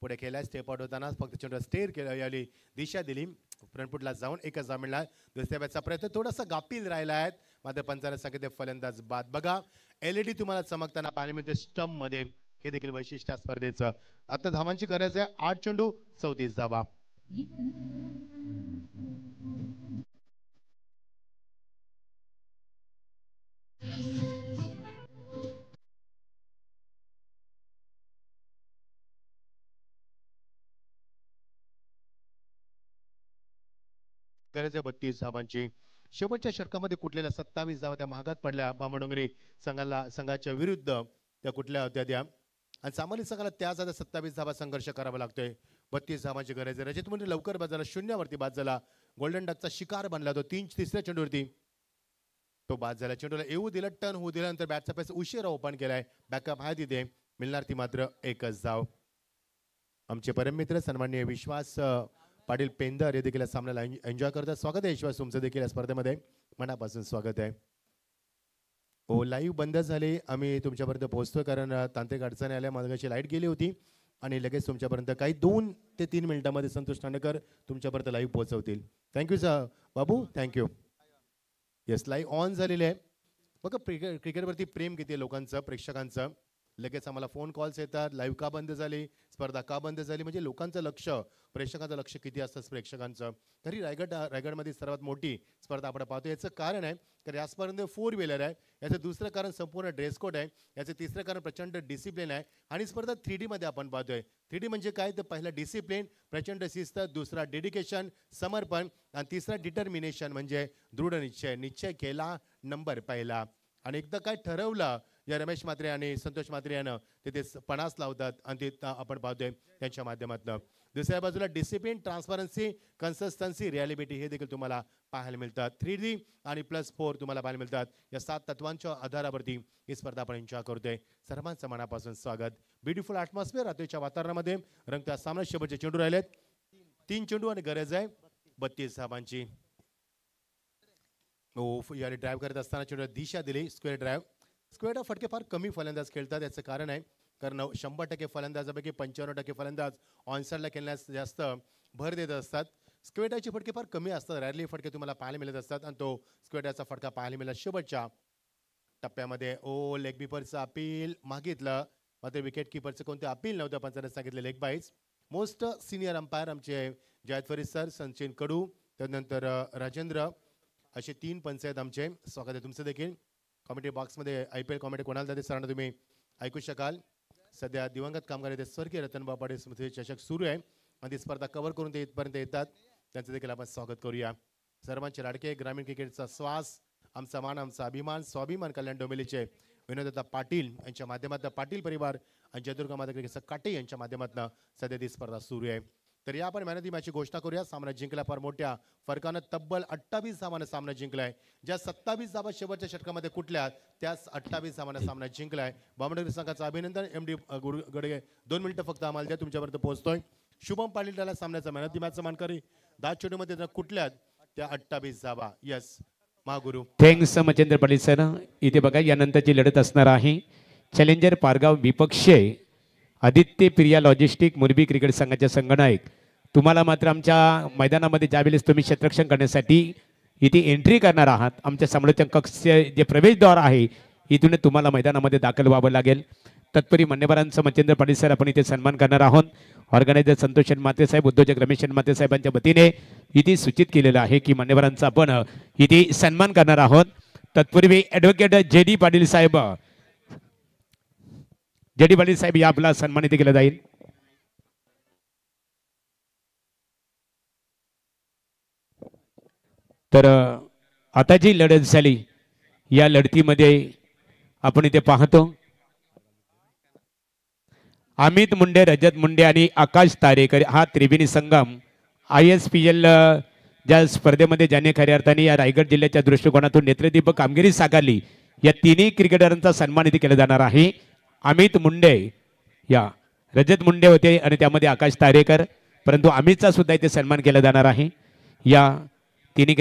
पुढे खेळाय स्टेप आउट होताना फक्त चेंडू स्टेअर केलं, याली दिशा दिली, फ्रंटफुटला जाऊन एकच धाव मिळाला. दुसऱ्या बॅटचा प्रयत्न थोडासा गाफील राहिला आहे, मात्र पंचाने सांगितले फलंदाज बाद. बघा LED तुम्हाला चमकताना पाहायला मिळते स्टंप मध्ये, हे देखील वैशिष्ट्य स्पर्धेचं. आता धावांची गरज आहे 8 चेंडू 34 धावा. गरज आहे 32 धावांची. शेवटच्या षटकामध्ये कुठलेल्या 27 धावा त्या महागात पडल्या बामणडोंगरी संघाच्या विरुद्ध, त्या कुठल्या होत्या त्या, आणि चांभारली संघाला त्याच आता 27 धावा संघर्ष करावा लागतोय. 32 धावांची गरज आहे. रजत म्हणजे लवकर बाद झाला, शून्यावरती बाद झाला, गोल्डन डकचा शिकार बनला तो. तिसऱ्या चेंडूवरती तो बाद झाला. चेंडूला येऊ दिलं, टर्न होऊ दिलं, नंतर बॅटचा पैसा उशिरा ओपन केलाय. बॅकअप आहे तिथे, मिळणार ती मात्र एकच धाव. आमचे परममित्र सन्माननीय विश्वास पाटील पेंदर हे देखील या सामन्याला एन्जॉय करतात. स्वागत आहे विश्वास, तुमचं देखील या स्पर्धेमध्ये मनापासून स्वागत आहे. हो, लाईव्ह बंद झाले, आम्ही तुमच्यापर्यंत पोहोचतोय कारण तांत्रिक अडचणी आल्या. मार्गाची लाईट गेली होती आणि लगेच तुमच्यापर्यंत काही 2 ते 3 मिनिटांमध्ये संतोष ठाणेकर तुमच्यापर्यंत लाईव्ह पोहोचवतील. Thank you sir Babu, thank you. Yes, live on झालेले आहे. बघा क्रिकेटवरती प्रेम किती आहे लोकांचं, प्रेक्षकांचं. लगेच आम्हाला फोन कॉल्स येतात, लाईव्ह का बंद झाली, स्पर्धा का बंद झाली, म्हणजे लोकांचं लक्ष, प्रेक्षकांचं लक्ष किती असतं प्रेक्षकांचं. तरी रायगडमध्ये सर्वात मोठी स्पर्धा आपण पाहतो. याचं कारण आहे तर या स्पर्धेत 4 व्हीलर आहे. याचं दुसरं कारण संपूर्ण ड्रेस कोड आहे. याचं तिसरं कारण प्रचंड डिसिप्लिन आहे. आणि स्पर्धा 3D मध्ये आपण पाहतोय. 3D म्हणजे काय, तर पहिला डिसिप्लिन, प्रचंड शिस्त, दुसरा डेडिकेशन, समर्पण, आणि तिसरा डिटर्मिनेशन म्हणजे दृढ निश्चय. निश्चय केला, नंबर पहिला. आणि एकदा काय ठरवलं, या रमेश म्हात्रे आणि संतोष म्हात्रे यानं तिथे पणास लावतात आणि ते आपण पाहतोय त्यांच्या माध्यमातून. दुसऱ्या बाजूला डिसिप्लिन, ट्रान्सपरन्सी, कन्सिस्टन्सी, रिअलिबिलिटी हे देखील तुम्हाला पाहायला मिळतात. 3D आणि +4 तुम्हाला पाहायला मिळतात. या 7 तत्वांच्या आधारावरती ही स्पर्धा आपण एन्जॉय करतोय. सर्वांचं मनापासून स्वागत. ब्युटिफुल ॲटमॉस्फिअर रात्रीच्या वातावरणामध्ये रंगत्या सामन्यात शेवटचे चेंडू राहिलेत. 3 चेंडू आणि गरज आहे 32 धावांची. याने ड्राईव्ह करत असताना चेंडूला दिशा दिली, स्क्वेअर ड्राईव्ह. स्क्वेअर फटके फार कमी फलंदाज खेळतात. याचं कारण आहे कारण 100% फलंदाजापैकी 95% फलंदाज ऑनसाईडला खेळण्यास जास्त भर देत असतात. स्क्वेडाचे फटके फार कमी असतात, रॅरली फटके तुम्हाला पाहायला मिळत असतात, आणि तो स्क्वेडाचा फटका पाहायला मिळाला शेवटच्या टप्प्यामध्ये. लेग कीपरचं अपील मागितलं, मात्र विकेट कीपरचं कोणतं अपील नव्हतं, पंचाने सांगितलं लेग बाईज. मोस्ट सिनियर अंपायर आमचे जयत फरीद सर, सचिन कडू, त्यानंतर राजेंद्र, असे 3 पंच आहेत आमचे. स्वागत आहे तुमचं देखील. कॉमेडी बॉक्समध्ये IPL कॉमेडी कोणाला जाते सरांना तुम्ही ऐकू शकाल. सध्या दिवंगत कामगार येथे स्वर्गीय रतनबा पाटील स्मृती चषक सुरू आहे आणि ती स्पर्धा कव्हर करून ते इथपर्यंत येतात, त्यांचं देखील आपण स्वागत करूया. सर्वांचे लाडके ग्रामीण क्रिकेटचा श्वास, आमचा मान, आमचा अभिमान, स्वाभिमान कल्याण डोंबिवलीचे विनोदता पाटील यांच्या माध्यमातून पाटील परिवार आणि जयदुर्गा माता क्रिकेटचा काटे यांच्या माध्यमातून सध्या ती स्पर्धा सुरू आहे. तर या आपण मॅन ऑफ द मॅचची घोषणा करूया. सामना जिंकला फार मोठ्या फरकानं, तब्बल 28 धावांना सामना जिंकलाय. ज्या 27 धावा शेवटच्या षटकामध्ये कुठल्या, त्याच 28 धावांना सामना जिंकलाय. बामणडोंगरी संघाचं अभिनंदन. MD गडगे 2 मिनिटं फक्त आम्हाला द्या, तुमच्यापर्यंत पोहोचतोय. शुभम पाटील त्याला सामन्याचा मॅन ऑफ द मॅचचा मानकरी. 10 चेंडूमध्ये कुठल्या, त्या 28 धावा. Yes Mahaguru. Thanks Machhindra Patil sir. इथे बघा यानंतरची लढत असणार आहे चॅलेंजर पारगाव विपक्षे आदित्य प्रिया लॉजिस्टिक मुरबी क्रिकेट संघाच्या संघनायक. तुम्हाला मात्र आमच्या मैदानामध्ये ज्यावेळेस तुम्ही क्षेत्ररक्षण करण्यासाठी इथे एंट्री करणार आहात, आमच्या समालोचन कक्ष जे प्रवेशद्वार आहे इथून तुम्हाला मैदानामध्ये दाखल व्हावं लागेल. तत्परी मान्यवरांचं मच्छिंद्र पाटील सर आपण इथे सन्मान करणार आहोत. ऑर्गनायझर संतोष माते साहेब, उद्योजक रमेश माते साहेबांच्या वतीने इथे सूचित केलेलं आहे की मान्यवरांचा आपण इथे सन्मान करणार आहोत. तत्पूर्वी ॲडव्होकेट JD पाटील साहेब, JD पाटील साहेब या आपला सन्मानित केला जाईल. तर आता जी लढत झाली या लढतीमध्ये आपण इथे पाहतो अमित मुंडे, रजत मुंडे आणि आकाश तारेकर हा त्रिवेणी संगम ISPL ज्या स्पर्धेमध्ये ज्याने खऱ्या अर्थाने या रायगड जिल्ह्याच्या दृष्टिकोनातून नेत्रदीपक कामगिरी साकारली या तिन्ही क्रिकेटरांचा सन्मान इथे केला जाणार आहे. अमित मुंडे, या रजत मुंडे होते आणि त्यामध्ये आकाश तारेकर, परंतु अमितचा सुद्धा इथे सन्मान केला जाणार आहे. या तिन्ही